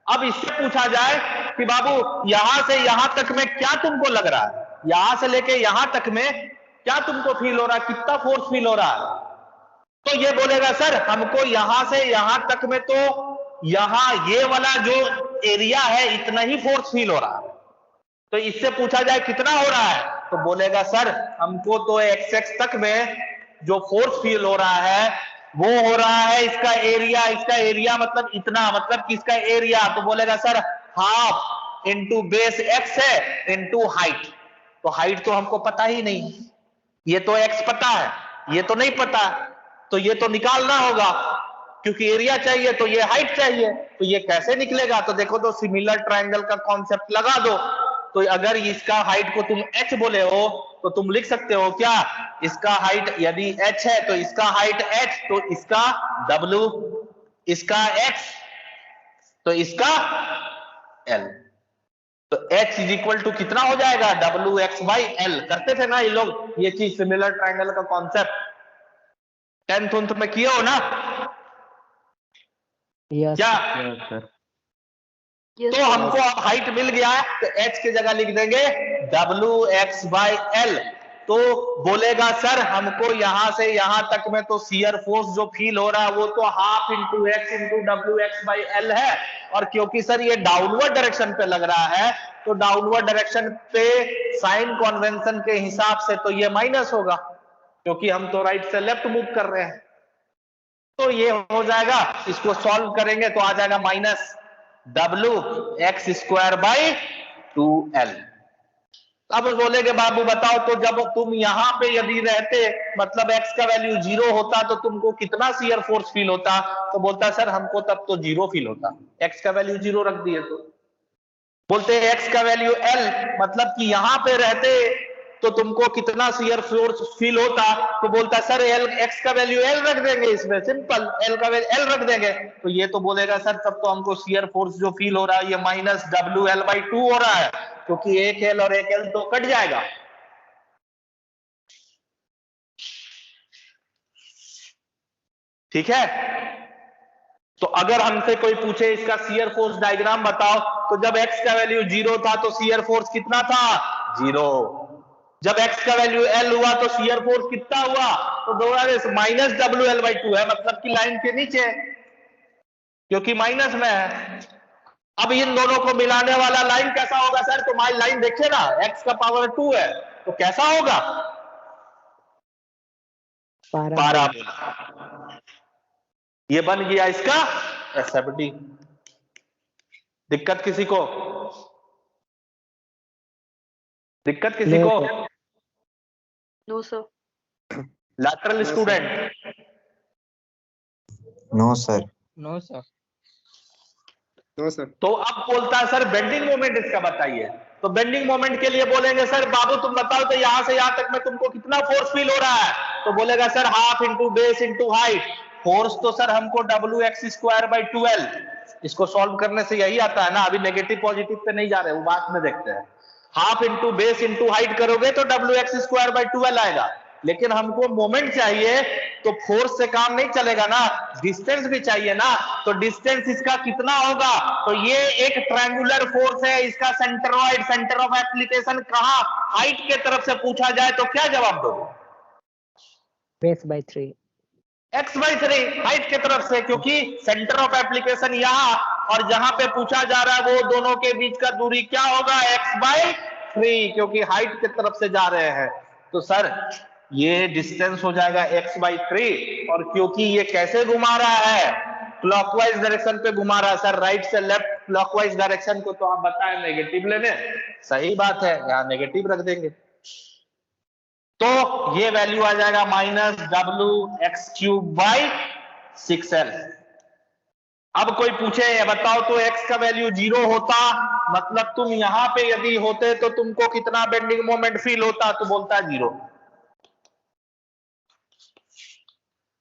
अब इससे पूछा जाए कि बाबू यहां से यहां तक में क्या तुमको लग रहा है, यहां से लेके यहां तक में क्या तुमको फील हो रहा है, कितना फोर्स फील हो रहा है? तो ये बोलेगा सर हमको यहां से यहां तक में तो यहां ये वाला जो एरिया है इतना ही फोर्स फील हो रहा है। तो इससे पूछा जाए कितना हो रहा है, तो बोलेगा सर हमको तो एक्स तक में जो फोर्स फील हो रहा है वो हो रहा है इसका एरिया मतलब इतना, मतलब कि इसका एरिया। तो बोलेगा sir half into base x है इंटू हाइट। तो हाइट तो हमको पता ही नहीं, ये तो एक्स पता है, ये तो नहीं पता, तो ये तो निकालना होगा, क्योंकि एरिया चाहिए तो ये हाइट चाहिए। तो ये कैसे निकलेगा? तो देखो, तो सिमिलर ट्रायंगल का कॉन्सेप्ट लगा दो। तो अगर इसका हाइट को तुम h बोले हो तो तुम लिख सकते हो क्या, इसका हाइट यदि h है तो इसका हाइट h, तो इसका w, इसका x, तो इसका l। तो h इज इक्वल टू कितना हो जाएगा, WX/L। करते थे ना ये लोग ये चीज, सिमिलर ट्रायंगल का कॉन्सेप्ट 10th में किए हो ना? Yes, क्या? yes, sir. तो हमको अब हाइट मिल गया है, तो h की जगह लिख देंगे WX/L। तो बोलेगा सर हमको यहां से यहां तक में तो शियर फोर्स जो फील हो रहा है वो तो half into x into WX/L है। और क्योंकि सर ये डाउनवर्ड डायरेक्शन पे लग रहा है, तो डाउनवर्ड डायरेक्शन पे साइन कन्वेंशन के हिसाब से तो ये माइनस होगा, क्योंकि हम तो राइट से लेफ्ट मूव कर रहे हैं। तो ये हो जाएगा, इसको सॉल्व करेंगे तो आ जाएगा माइनस WX²/2L। अब बोलेगे बाबू बताओ, तो जब तुम यहां पे यदि रहते, मतलब x का वैल्यू 0 होता तो तुमको कितना शियर फोर्स फील होता? तो बोलता सर हमको तब तो 0 फील होता, x का वैल्यू 0 रख दिए। तो बोलते हैं x का वैल्यू L, मतलब कि यहां पे रहते तो तुमको कितना शियर फोर्स फील होता? तो बोलता सर x का वैल्यू L रख देंगे, इसमें सिंपल L का वैल्यू L रख देंगे। तो ये तो बोलेगा सर तब तो हमको शियर फोर्स जो फील हो रहा है ये माइनस WL/2 हो रहा है, क्योंकि एक L और एक L तो कट जाएगा। ठीक है, तो अगर हमसे कोई पूछे इसका शियर फोर्स डायग्राम बताओ, तो जब x का वैल्यू 0 था तो शियर फोर्स कितना था? 0। जब x का वैल्यू L हुआ तो शियर फोर्स कितना हुआ? तो दोबारा माइनस WL/2 है, मतलब कि लाइन के नीचे, क्योंकि माइनस में है। अब इन दोनों को मिलाने वाला लाइन कैसा होगा सर? तो माई लाइन देखिए ना, x का पावर 2 है तो कैसा होगा? पाराबोला। ये बन गया इसका एसएफडी। दिक्कत किसी को? दिक्कत किसी को? No sir. Lateral student? No sir. No, sir. No sir. तो अब बोलता है सर बेंडिंग मोमेंट इसका बताइए। तो बेंडिंग मोमेंट के लिए बोलेंगे सर बाबू तुम बताओ तो यहां से यहां तक में तुमको कितना फोर्स फील हो रहा है? तो बोलेगा sir half into base into height. Force तो सर हमको WX²/2L, इसको सॉल्व करने से यही आता है ना। अभी नेगेटिव पॉजिटिव पे नहीं जा रहे, वो बाद में देखते हैं। Half into base into height करोगे तो WX²/2L आएगा, लेकिन हमको मोमेंट चाहिए तो फोर्स से काम नहीं चलेगा ना, डिस्टेंस भी चाहिए ना। तो डिस्टेंस इसका कितना होगा? तो ये एक ट्रायंगुलर फोर्स है, इसका सेंटरॉइड, सेंटर ऑफ एप्लीकेशन कहां? हाइट के तरफ से पूछा जाए तो क्या जवाब दोगे? Base by 3. x/3 हाइट की तरफ से, क्योंकि सेंटर ऑफ एप्लीकेशन यहाँ और जहां पे पूछा जा रहा है वो दोनों के बीच का दूरी क्या होगा, x/3, क्योंकि हाइट की तरफ से जा रहे हैं। तो सर ये डिस्टेंस हो जाएगा x/3, और क्योंकि ये कैसे घुमा रहा है, क्लॉकवाइज डायरेक्शन पे घुमा रहा है सर, राइट से लेफ्ट क्लॉकवाइज डायरेक्शन को तो आप बताएं नेगेटिव लेने, सही बात है, यहाँ नेगेटिव रख देंगे। तो ये वैल्यू आ जाएगा -wx³/6l। अब कोई पूछे ये बताओ तो x का वैल्यू 0 होता, मतलब तुम यहां पे यदि होते तो तुमको कितना बेंडिंग मोमेंट फील होता, तो बोलता है 0।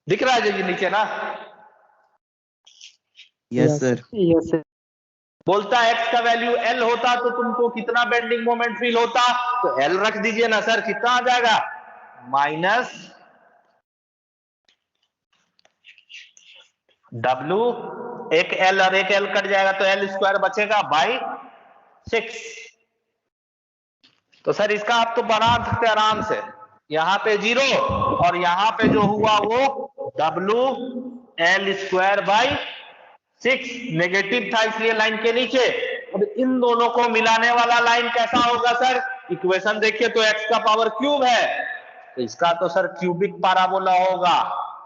दिख रहा है जी नीचे ना? Yes sir. Yes, sir. बोलता है x का वैल्यू l होता तो तुमको कितना बेंडिंग मोमेंट फील होता, तो l रख दीजिए ना सर, कितना आ जाएगा, -w, एक l और एक l कट जाएगा तो l² बचेगा /6। तो सर इसका आप तो बना सकते आराम से, यहाँ पे 0 और यहाँ पे जो हुआ वो WL²/6 नेगेटिव था इसलिए लाइन के नीचे। अब इन दोनों को मिलाने वाला लाइन कैसा होगा सर, इक्वेशन देखिए तो x का पावर क्यूब है, तो इसका तो सर क्यूबिक पाराबोला होगा।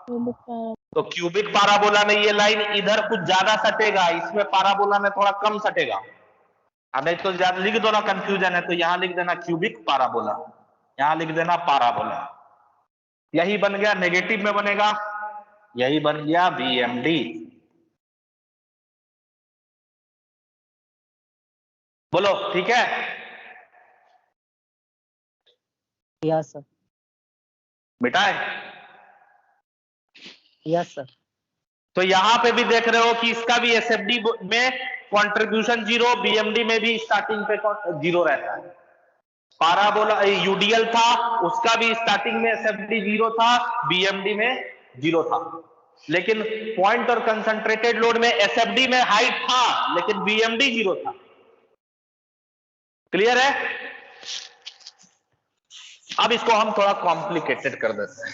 तो क्यूबिक पाराबोला में ये लाइन इधर कुछ ज्यादा सटेगा, इसमें पाराबोला में थोड़ा कम सटेगा। नहीं तो ज्यादा लिख दो ना, कंफ्यूजन है तो यहां लिख देना क्यूबिक पाराबोला, यहां लिख देना पाराबोला। यही बन गया, नेगेटिव में बनेगा, यही बन गया BMD। बोलो ठीक है? Yes, sir. मिटाए? Yes, sir. तो यहां पे भी देख रहे हो कि इसका भी SFD में कंट्रीब्यूशन 0, BMD में भी स्टार्टिंग पे 0 रहता है। पाराबोला यूडीएल था, उसका भी स्टार्टिंग में SFD 0 था, BMD में 0 था। लेकिन पॉइंट और कंसंट्रेटेड लोड में SFD में हाइट था लेकिन BMD 0 था। क्लियर है? अब इसको हम थोड़ा कॉम्प्लिकेटेड कर देते हैं।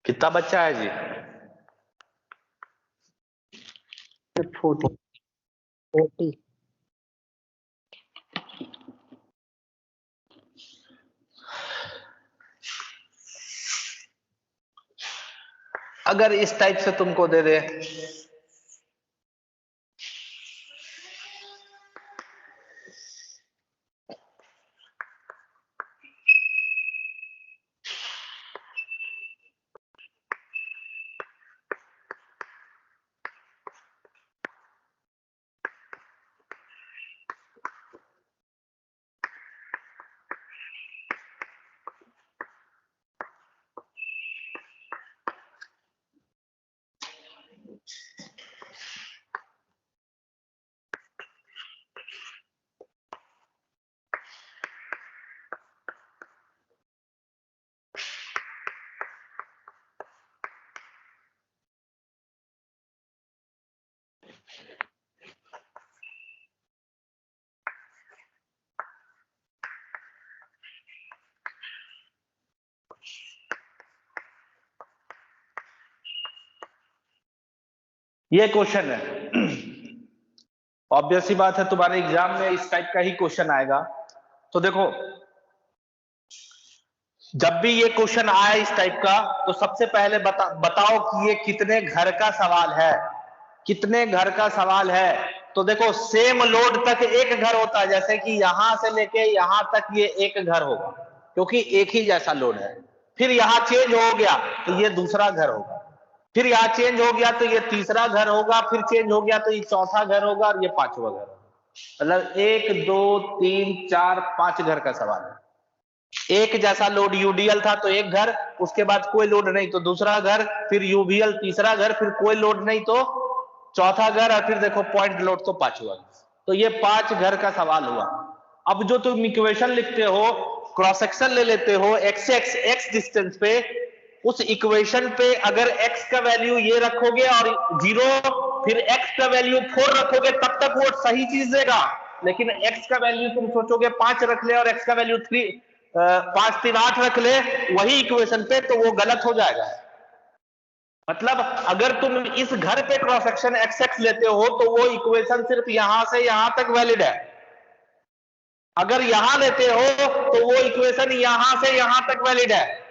कितना बच्चा है जी? 40. अगर इस टाइप से तुमको दे दे, ये क्वेश्चन है, ऑब्वियस सी बात है तुम्हारे एग्जाम में इस टाइप का ही क्वेश्चन आएगा। तो देखो, जब भी ये क्वेश्चन आया इस टाइप का तो सबसे पहले बताओ कि ये कितने घर का सवाल है, कितने घर का सवाल है। तो देखो सेम लोड तक एक घर होता है, जैसे कि यहां से लेके यहां तक ये एक घर होगा क्योंकि एक ही जैसा लोड है। फिर यहां चेंज हो गया तो ये दूसरा घर होगा, फिर यहां चेंज हो गया तो ये तीसरा घर होगा, फिर चेंज हो गया तो ये चौथा घर होगा और ये पांचवा घर होगा। मतलब 1 2 3 4 5 घर का सवाल है। एक जैसा लोड यूडीएल था तो एक घर, उसके बाद कोई लोड नहीं तो दूसरा घर, फिर यूवीएल तीसरा घर, फिर कोई लोड नहीं तो चौथा घर, और फिर देखो पॉइंट लोड तो पांचवा घर। तो ये 5 घर का सवाल हुआ। अब जो तुम इक्वेशन लिखते हो, क्रॉस सेक्शन ले लेते हो x डिस्टेंस पे, उस इक्वेशन पे अगर x का वैल्यू ये रखोगे और 0 फिर x का वैल्यू 4 रखोगे तब तक वो सही चीज देगा। लेकिन x का वैल्यू तुम सोचोगे 5 रख ले और x का वैल्यू 5 3 8 रख ले वही इक्वेशन पे, तो वो गलत हो जाएगा। मतलब अगर तुम इस घर पे क्रॉस सेक्शन x लेते हो तो वो इक्वेशन सिर्फ यहां से यहां तक वैलिड है। अगर यहां लेते हो तो वो इक्वेशन यहां से यहां तक वैलिड है।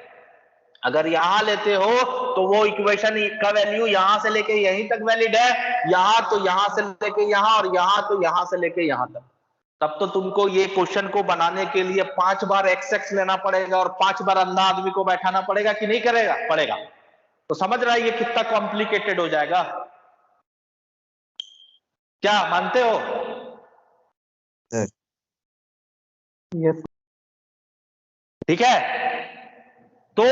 अगर यहां लेते हो तो वो इक्वेशन का वैल्यू यहां से लेके यहीं तक वैलिड है, यहां तो यहां से लेके यहां और यहां तो यहां से लेके यहां तक। तब तो तुमको ये क्वेश्चन को बनाने के लिए 5 बार x लेना पड़ेगा और 5 बार अंधा आदमी को बैठाना पड़ेगा कि नहीं करेगा? पड़ेगा। तो समझ रहा है ये कितना कॉम्प्लिकेटेड हो जाएगा? क्या मानते हो? यस ठीक है, तो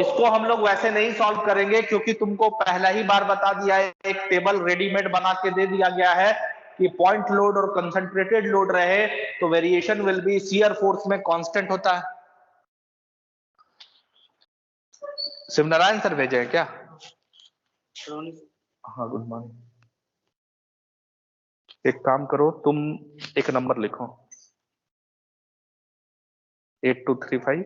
इसको हम लोग वैसे नहीं सॉल्व करेंगे क्योंकि तुमको पहला ही बार बता दिया है, एक टेबल रेडीमेड बना के दे दिया गया है कि पॉइंट लोड और कंसंट्रेटेड लोड रहे तो variation will be shear force में कांस्टेंट होता है। शिवनारायण सर भेजे हैं क्या? हाँ, गुड मॉर्निंग। एक काम करो, तुम एक नंबर लिखो 8235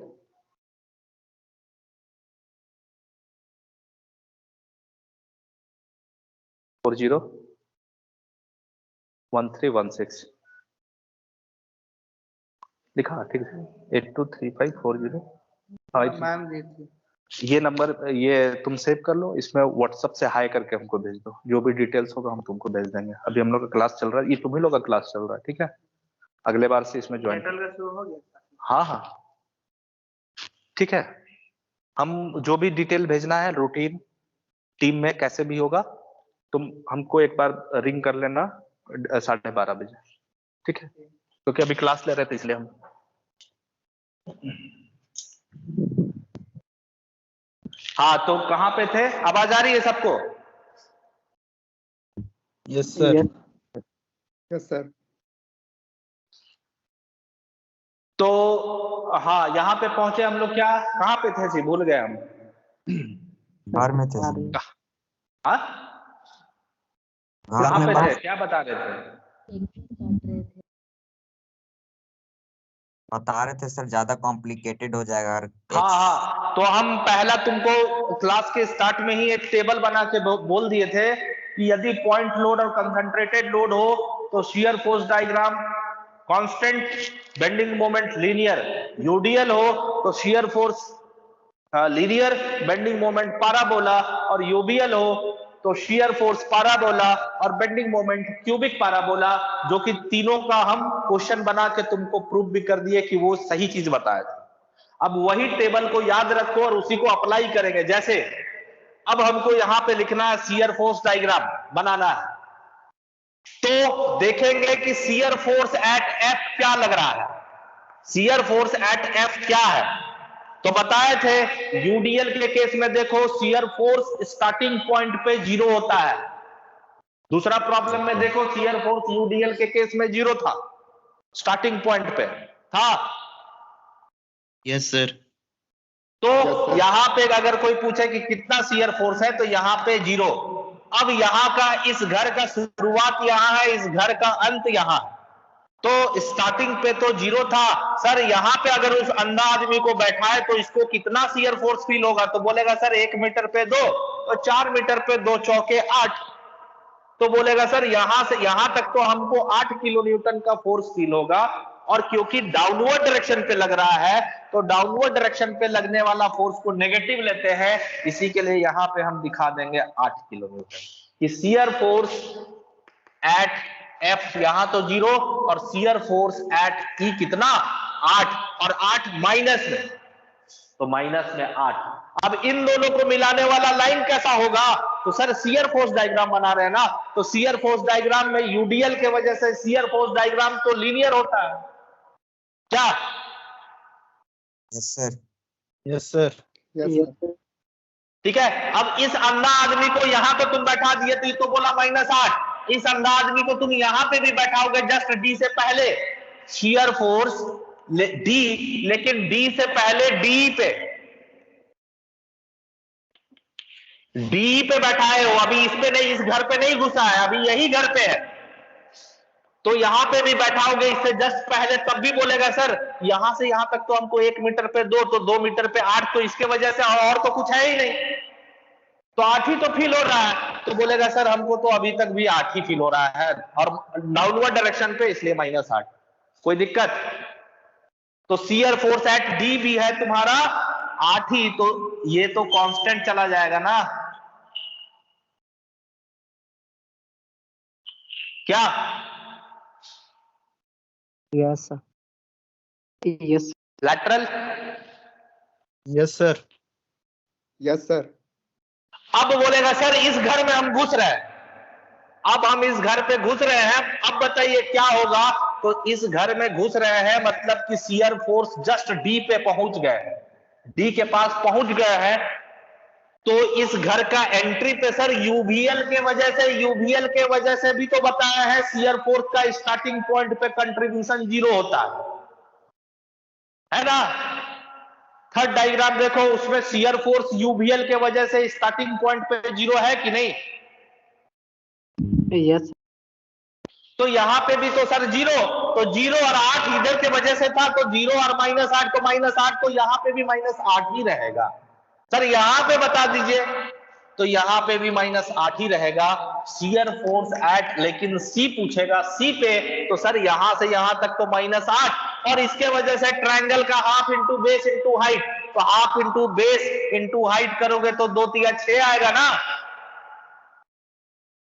401316 लिखा? ठीक है, 823540। हाँ, मैम देखिए ये नंबर ये तुम सेव कर लो, इसमें व्हाट्सएप से हाई करके हमको भेज दो, जो भी डिटेल्स होगा हम तुमको भेज देंगे। अभी हम लोग का क्लास चल रहा है, ये तुम ही लोग का क्लास चल रहा है, ठीक है? अगले बार से इसमें ज्वाइन। हाँ हाँ ठीक है, हम जो भी डिटेल भेजना है रूटीन टीम में कैसे भी होगा, तुम हमको एक बार रिंग कर लेना 12:30 बजे, ठीक है? क्योंकि अभी क्लास ले रहे थे इसलिए हम। हाँ, तो कहाँ पे थे? आवाज आ रही है सबको? Yes sir. Yes sir. तो हाँ, यहाँ पे पहुंचे हम लोग। क्या कहाँ पे थे जी? भूल गए हम। घर में थे सर। हाँ, घर कहाँ में पे बात थे? क्या बता रहे थे? बता रहे थे सर, ज्यादा कॉम्प्लिकेटेड हो जाएगा। हाँ हाँ, तो हम पहला तुमको क्लास के स्टार्ट में ही एक टेबल बना के बोल दिए थे कि यदि पॉइंट लोड और कंसंट्रेटेड लोड हो तो shear force diagram constant, bending moment linear. UDL हो तो shear force linear, bending moment parabola. और यूबीएल हो तो शियर फोर्स पैराबोला और बेंडिंग मोमेंट क्यूबिक पैराबोला, जो कि तीनों का हम क्वेश्चन बना के तुमको प्रूव भी कर दिए कि वो सही चीज बताया था। अब वही टेबल को याद रखो और उसी को अप्लाई करेंगे। जैसे अब हमको यहां पे लिखना है शियर फोर्स डायग्राम बनाना है, तो देखेंगे कि शियर फोर्स एट एफ क्या लग रहा है। शियर फोर्स एट एफ क्या है? तो बताए थे यूडीएल के केस में देखो शियर फोर्स स्टार्टिंग पॉइंट पे 0 होता है। दूसरा प्रॉब्लम में देखो शियर फोर्स यूडीएल के केस में 0 था, स्टार्टिंग पॉइंट पे था। Yes sir. तो Yes, sir. यहां पे अगर कोई पूछे कि कितना शियर फोर्स है तो यहां पे 0। अब यहां का इस घर का शुरुआत यहां है, इस घर का अंत यहां है, तो स्टार्टिंग पे तो 0 था। सर यहां पे अगर उस अंधा आदमी को बैठाए तो इसको कितना शियर फोर्स फील होगा? तो बोलेगा सर 1 मीटर पे 2, तो 4 मीटर पे 2 चौके 8। तो बोलेगा सर यहां से यहां तक तो हमको 8 किलो न्यूटन का फोर्स फील होगा। और क्योंकि डाउनवर्ड डायरेक्शन पे लग रहा है तो डाउनवर्ड डायरेक्शन पे लगने वाला फोर्स को नेगेटिव लेते हैं, इसी के लिए यहां पे हम दिखा देंगे 8 किलो न्यूटन कि शियर फोर्स एट एफ यहां तो 0 और शियर फोर्स एट ई कितना? 8, और 8 माइनस में, तो माइनस में 8। अब इन दोनों को मिलाने वाला लाइन कैसा होगा? तो सर शियर फोर्स डायग्राम बना रहे हैं ना, तो शियर फोर्स डायग्राम में यूडीएल के वजह से शियर फोर्स डायग्राम तो लीनियर होता है क्या? Yes sir. Yes sir. Yes sir. ठीक है। अब इस अंधा आदमी को यहां तो तुम बैठा दिए तो बोला -8। इस अंधा आदमी को तुम यहां पे भी बैठाओगे जस्ट डी से पहले, शियर फोर्स डी, लेकिन डी से पहले डी पे बैठाए हो, अभी इस पे नहीं, इस घर पे नहीं घुसा है, अभी यही घर पे है, तो यहां पे भी बैठाओगे इससे जस्ट पहले, तब भी बोलेगा सर यहां से यहां तक तो हमको 1 मीटर पे 2, तो 2 मीटर पे 8, तो इसके वजह से और तो कुछ है ही नहीं, तो 8 ही तो फील हो रहा है, तो बोलेगा सर हमको तो अभी तक भी 8 ही फील हो रहा है और डाउनवर्ड डायरेक्शन पे, इसलिए -8। कोई दिक्कत? तो शियर फोर्स एट डी भी है तुम्हारा 8 ही, तो ये तो कांस्टेंट चला जाएगा ना, क्या? Yes, sir. Yes. Lateral? Yes, sir. Yes, sir. अब बोलेगा सर इस घर में हम घुस रहे हैं, अब हम इस घर पे घुस रहे हैं, अब बताइए क्या होगा? तो इस घर में घुस रहे हैं मतलब कि शियर फोर्स जस्ट डी पे पहुंच गए, डी के पास पहुंच गए हैं, तो इस घर का एंट्री पे सर यूवीएल के वजह से भी तो बताया है शियर फोर्स का स्टार्टिंग पॉइंट पे कंट्रीब्यूशन 0 होता है ना? थर्ड डायग्राम देखो, उसमें शियर फोर्स यूवीएल के वजह से स्टार्टिंग पॉइंट पे 0 है कि नहीं? Yes. तो यहां पे भी तो सर 0, तो 0 और 8 इधर के वजह से था, तो 0 और -8 तो -8, तो यहां पे भी -8 ही रहेगा। सर यहां पे बता दीजिए, तो यहां पे भी -8 ही रहेगा शियर फोर्स एट, लेकिन सी पूछेगा, सी पे तो सर यहां से यहां तक तो -8, और इसके वजह से ट्रायंगल का half into base into height, तो half into base into height करोगे तो 2 3 6 आएगा ना,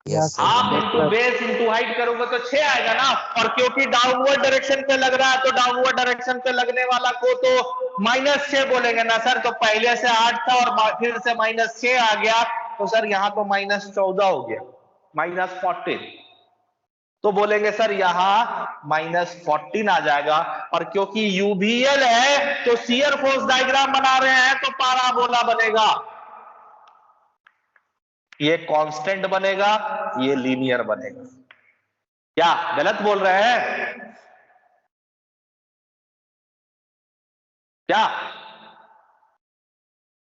Yes, sir. Half into base into height करोगे तो 6 आएगा ना, और क्योंकि डाउनवर्ड डायरेक्शन पे लग रहा है, तो डाउनवर्ड डायरेक्शन पे लगने वाला को तो -6 बोलेंगे ना सर, तो पहले से 8 था और फिर से -6 आ गया, तो सर यहाँ तो -14 हो गया, -14, तो बोलेंगे सर यहाँ -14 आ जाएगा, और क्योंकि यूवीएल है तो शियर फोर्स डायग्राम बना रहे हैं तो पाराबोला बनेगा, ये कांस्टेंट बनेगा, ये लीनियर बनेगा। क्या गलत बोल रहे हैं क्या?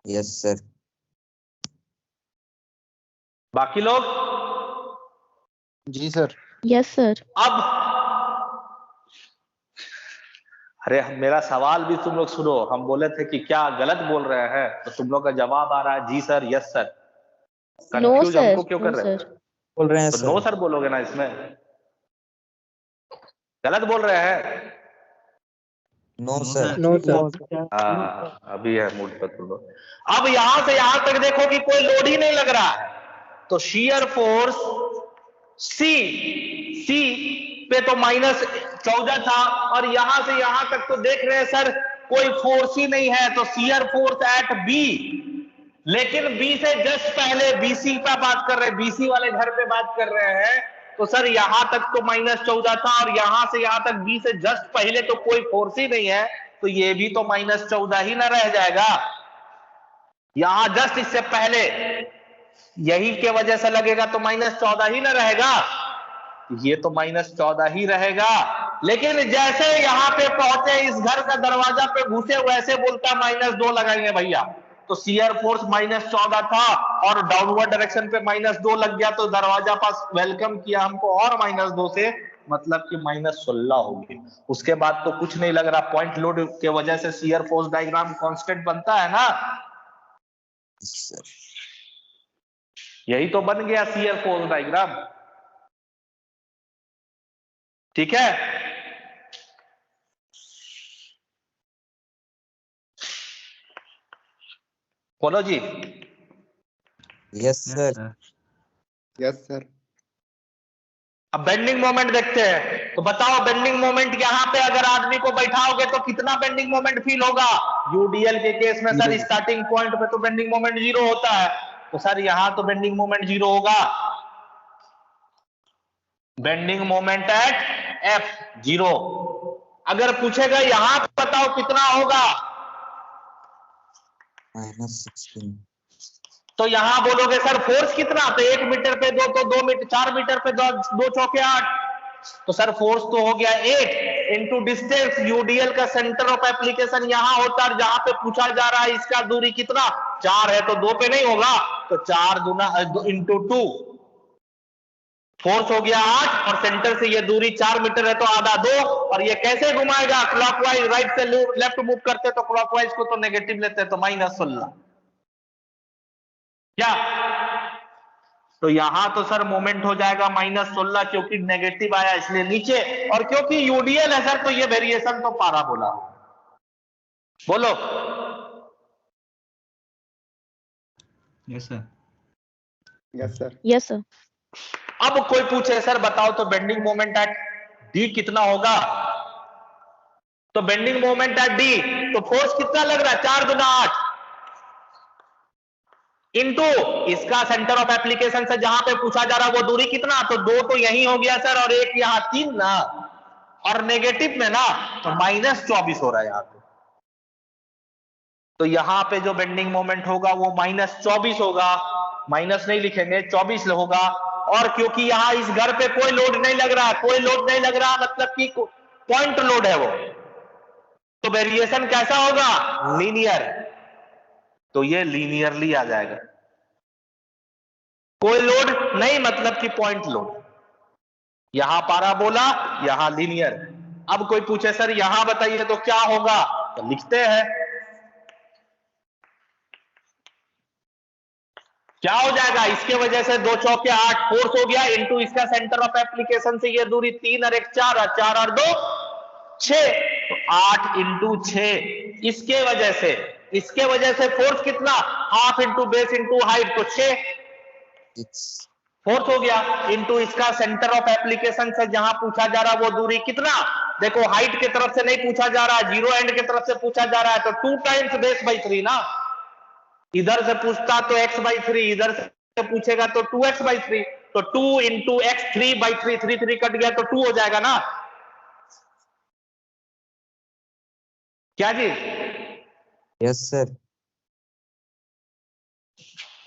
Yes, sir. बाकी लोग? जी सर। Yes, sir. अब अरे मेरा सवाल भी तुम लोग सुनो, हम बोले थे कि क्या गलत बोल रहे हैं, तो तुम लोग का जवाब आ रहा है जी sir, yes sir. No, confuse sir. हमको क्यों कर No, रहे sir. हैं? बोल रहे हैं तो सर। नो सर बोलोगे ना, इसमें गलत बोल रहे हैं। No, sir. No, sir. अभी है मूड पे तुम लोग। अब यहां से यहां तक देखो कि कोई लोड ही नहीं लग रहा है, तो शियर फोर्स सी पे तो -14 था, और यहां से यहां तक तो देख रहे हैं सर कोई फोर्स ही नहीं है, तो शियर फोर्स एट बी, लेकिन बी से जस्ट पहले बीसी का बात कर रहे हैं, बीसी वाले घर पे बात कर रहे हैं, तो सर यहां तक तो -14 था, और यहां से यहां तक बी से जस्ट पहले तो कोई फोर्स ही नहीं है, तो ये भी तो -14 ही ना रह जाएगा, यहां जस्ट इससे पहले यही के वजह से लगेगा तो -14 ही ना रहेगा, ये तो -14 ही रहेगा, लेकिन जैसे यहां पे पहुंचे, इस घर का दरवाजा पे घुसे, वैसे बोलता -2 लगाएंगे भैया, तो शियर फोर्स -14 था और डाउनवर्ड डायरेक्शन पे -2 लग गया, तो दरवाजा पास वेलकम किया हमको और -2 से, मतलब कि -16 हो गई। उसके बाद तो कुछ नहीं लग रहा, पॉइंट लोड के वजह से शियर फोर्स डायग्राम कांस्टेंट बनता है ना, Yes, sir. यही तो बन गया शियर फोर्स डायग्राम। ठीक है, बोलो जी। Yes, sir. Yes, sir. अब बेंडिंग मोमेंट देखते हैं, तो बताओ बेंडिंग मोमेंट यहाँ पे अगर आदमी को बैठाओगे तो कितना बेंडिंग मोमेंट फील होगा? यूडीएल के केस में सर स्टार्टिंग पॉइंट पे तो बेंडिंग मोमेंट 0 होता है, तो सर यहाँ तो बेंडिंग मोमेंट 0 होगा, बेंडिंग मोमेंट एट एफ 0। अगर पूछेगा यहाँ पे बताओ कितना होगा, -16. तो यहां बोलोगे सर फोर्स कितना, तो 1 मीटर पे 2, तो 2 मीटर, 4 मीटर पे 2 चौके 8, तो सर फोर्स तो हो गया 8, इंटू डिस्टेंस, यूडीएल का सेंटर ऑफ एप्लीकेशन यहां होता है, जहां पे पूछा जा रहा है इसका दूरी कितना 4 है, तो 2 पे नहीं होगा, तो 4 दूना इंटू 2, फोर्स हो गया 8 और सेंटर से ये दूरी 4 मीटर है, तो आधा 2, और ये कैसे घुमाएगा, क्लॉकवाइज, राइट से लेफ्ट मूव करते तो क्लॉकवाइज को तो नेगेटिव लेते तो -16, क्या, तो यहां तो सर मोमेंट हो जाएगा -16 क्योंकि नेगेटिव आया इसलिए नीचे, और क्योंकि यूडीएल है सर तो ये वेरिएशन तो पाराबोला, बोलो। Yes sir. Yes, sir. Yes, sir. अब कोई पूछे सर बताओ तो बेंडिंग मोमेंट एट डी कितना होगा, तो बेंडिंग मोमेंट एट डी तो फोर्स कितना लग रहा है 4 गुना 8 इंटू इसका सेंटर ऑफ एप्लीकेशन से जहां पे पूछा जा रहा है वो दूरी कितना, तो 2 तो यही हो गया सर और 1 यहां 3 ना, और नेगेटिव में ना तो -24 हो रहा है यहां पे, तो यहां पे जो बेंडिंग मोमेंट होगा वो -24 होगा, माइनस नहीं लिखेंगे 24 होगा, और क्योंकि यहां इस घर पे कोई लोड नहीं लग रहा, कोई लोड नहीं लग रहा मतलब कि पॉइंट लोड है वो, तो वेरिएशन कैसा होगा लीनियर, तो ये लीनियरली आ जाएगा, कोई लोड नहीं मतलब कि पॉइंट लोड, यहां पाराबोला यहां लीनियर। अब कोई पूछे सर यहां बताइए तो क्या होगा, तो लिखते हैं क्या हो जाएगा, इसके वजह से 2 चौके 8 फोर्स हो गया इंटू इसका सेंटर ऑफ एप्लीकेशन से ये दूरी 3 और 1 4 और 4 और 2 6, तो 8 इंटू 6, इसके वजह से फोर्स कितना half into base into height, तो 6 फोर्स हो गया इंटू इसका सेंटर ऑफ एप्लीकेशन से जहां पूछा जा रहा वो दूरी कितना, देखो हाइट की तरफ से नहीं पूछा जा रहा, जीरो एंड की तरफ से पूछा जा रहा है, तो 2 टाइम्स बेस बाई 3 ना, इधर से पूछता तो x/3, इधर से पूछेगा तो 2x/3, तो 2 इंटू x 3/3, 3 कट गया तो 2 हो जाएगा ना, क्या जी, यस सर।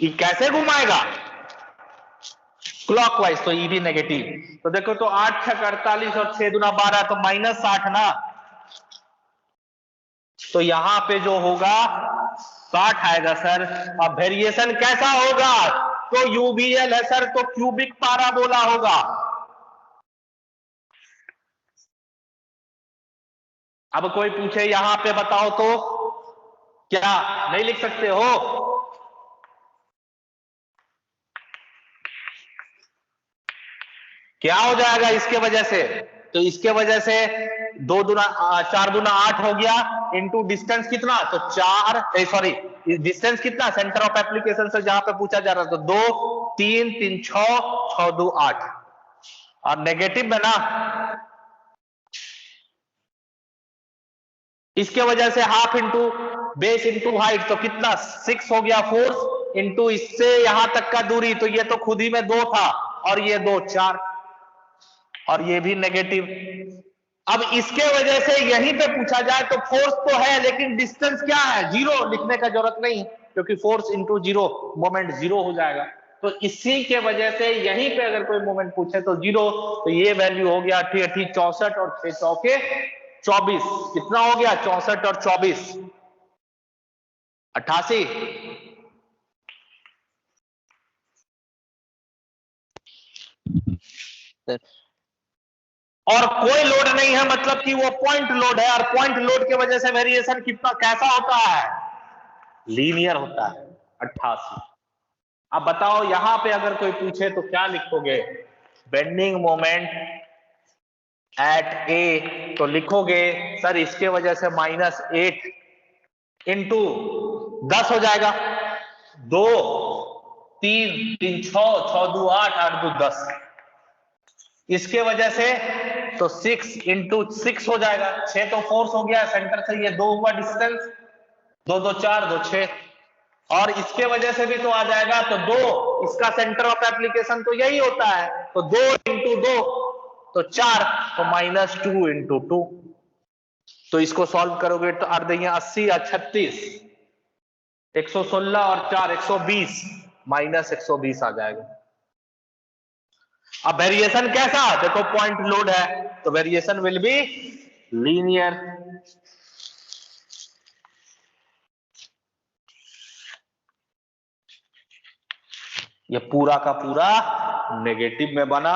ये कैसे घुमाएगा क्लॉकवाइज, तो ये भी नेगेटिव, तो देखो तो 8 6 48 और 6 दूना 12 तो -60 ना, तो यहां पे जो होगा 60 आएगा सर, अब वेरिएशन कैसा होगा, तो यूबीएल है सर तो क्यूबिक पाराबोला होगा, अब कोई पूछे यहां पे बताओ तो क्या नहीं लिख सकते हो, क्या हो जाएगा इसके वजह से, तो इसके वजह से 2 दूना 4 दूना 8 हो गया इंटू डिस्टेंस कितना, तो 4 सॉरी डिस्टेंस कितना सेंटर ऑफ एप्लीकेशन से जहां पे पूछा जा रहा था, तो 2 3 3 6 6 2 8, और नेगेटिव में ना इसके वजह से half into base into height, तो कितना 6 हो गया फोर्स इंटू इससे यहां तक का दूरी, तो ये तो खुद ही में 2 था और ये 2 4, और ये भी नेगेटिव। अब इसके वजह से यहीं पे पूछा जाए तो फोर्स तो है लेकिन डिस्टेंस क्या है 0, लिखने का जरूरत नहीं क्योंकि फोर्स इंटू 0 मोमेंट 0 हो जाएगा, तो इसी के वजह से यहीं पे अगर कोई मोमेंट पूछे तो 0, तो ये वैल्यू हो गया 8 8 64 और 6 चौके 24, कितना हो गया 64 और 24 88, और कोई लोड नहीं है मतलब कि वो पॉइंट लोड है, और पॉइंट लोड की वजह से वेरिएशन कितना कैसा होता है लीनियर होता है 88। अब बताओ यहां पे अगर कोई पूछे तो क्या लिखोगे, बेंडिंग मोमेंट एट ए, तो लिखोगे सर इसके वजह से -8 इंटू 10 हो जाएगा, 2 3 3 6 6 2 8 8 2 10, इसके वजह से तो 6 इंटू 6 हो जाएगा, 6 तो फोर्स हो गया सेंटर से, ये 2 हुआ डिस्टेंस, 2 2 4 2 6, और इसके वजह से भी तो आ जाएगा, तो 2 इसका सेंटर ऑफ एप्लीकेशन तो यही होता है, तो 2 इंटू 2 तो 4, तो -2 इंटू 2, तो इसको सॉल्व करोगे तो अर्ध 80 या 36 116 और 4 120 -120 आ जाएगा। अब वेरिएशन कैसा, देखो पॉइंट लोड है तो वेरिएशन विल बी लीनियर, ये पूरा का पूरा नेगेटिव में बना,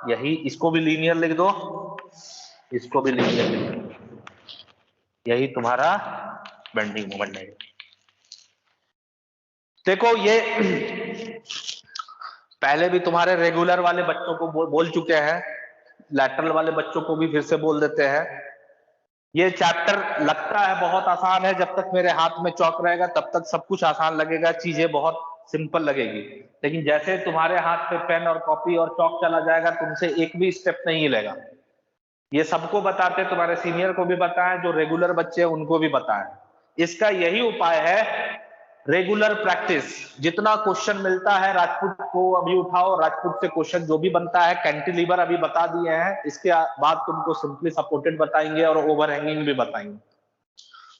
यही इसको भी लीनियर लिख दो, इसको भी लीनियर लिख दो, यही तुम्हारा बेंडिंग मोमेंट है। देखो ये पहले भी तुम्हारे रेगुलर वाले बच्चों को बोल चुके हैं, लैटरल वाले बच्चों को भी फिर से बोल देते हैं। ये चैप्टर लगता है बहुत आसान है, जब तक मेरे हाथ में चौक रहेगा तब तक सब कुछ आसान लगेगा, चीजें बहुत सिंपल लगेगी, लेकिन जैसे तुम्हारे हाथ पे पेन और कॉपी और चौक चला जाएगा तुमसे एक भी स्टेप नहीं हिलेगा। ये सबको बताते, तुम्हारे सीनियर को भी बताएं, जो रेगुलर बच्चे हैं उनको भी बताएं। इसका यही उपाय है, रेगुलर प्रैक्टिस। जितना क्वेश्चन मिलता है राजपूत को अभी उठाओ, राजपूत से क्वेश्चन जो भी बनता है, कैंटिलीवर अभी बता दिए हैं, इसके बाद तुमको सिंपली सपोर्टेड बताएंगे और ओवरहैंगिंग भी बताएंगे।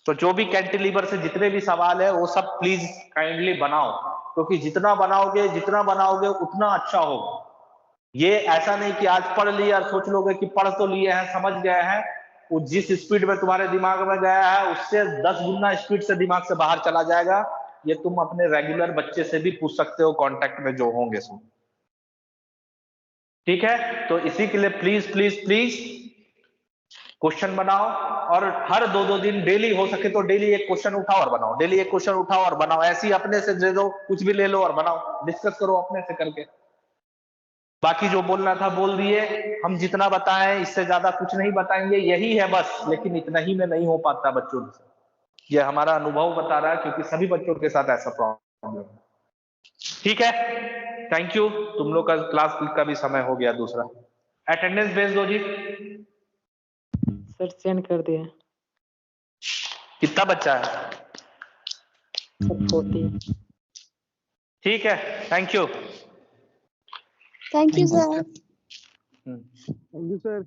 तो जो भी कैंटिलीवर से जितने भी सवाल है वो सब प्लीज काइंडली बनाओ, क्योंकि जितना बनाओगे उतना अच्छा होगा। ये ऐसा नहीं कि आज पढ़ लिया और सोच लोगे कि पढ़ तो लिए हैं, समझ गए हैं, वो जिस स्पीड में तुम्हारे दिमाग में गया है उससे 10 गुना स्पीड से दिमाग से बाहर चला जाएगा। ये तुम अपने रेगुलर बच्चे से भी पूछ सकते हो, कांटेक्ट में जो होंगे सो। ठीक है, तो इसी के लिए प्लीज प्लीज प्लीज क्वेश्चन बनाओ, और हर 2-2 दिन डेली हो सके तो डेली एक क्वेश्चन उठाओ और बनाओ, डेली एक क्वेश्चन उठाओ और बनाओ। ऐसे ही अपने से दे दो, कुछ भी ले लो और बनाओ, डिस्कस करो अपने से करके। बाकी जो बोलना था बोल दिए, हम जितना बताएं इससे ज्यादा कुछ नहीं बताएंगे, यही है बस, लेकिन इतना ही में नहीं हो पाता बच्चों से। ये हमारा अनुभव बता रहा है, क्योंकि सभी बच्चों के साथ ऐसा प्रॉब्लम है। ठीक है, थैंक यू। तुम लोग का क्लास का भी समय हो गया। दूसरा अटेंडेंस भेज दो जी। सर सेंड कर दिए। कितना बच्चा है? सर 40। ठीक है, thank you. Thank you, sir. Thank you, sir.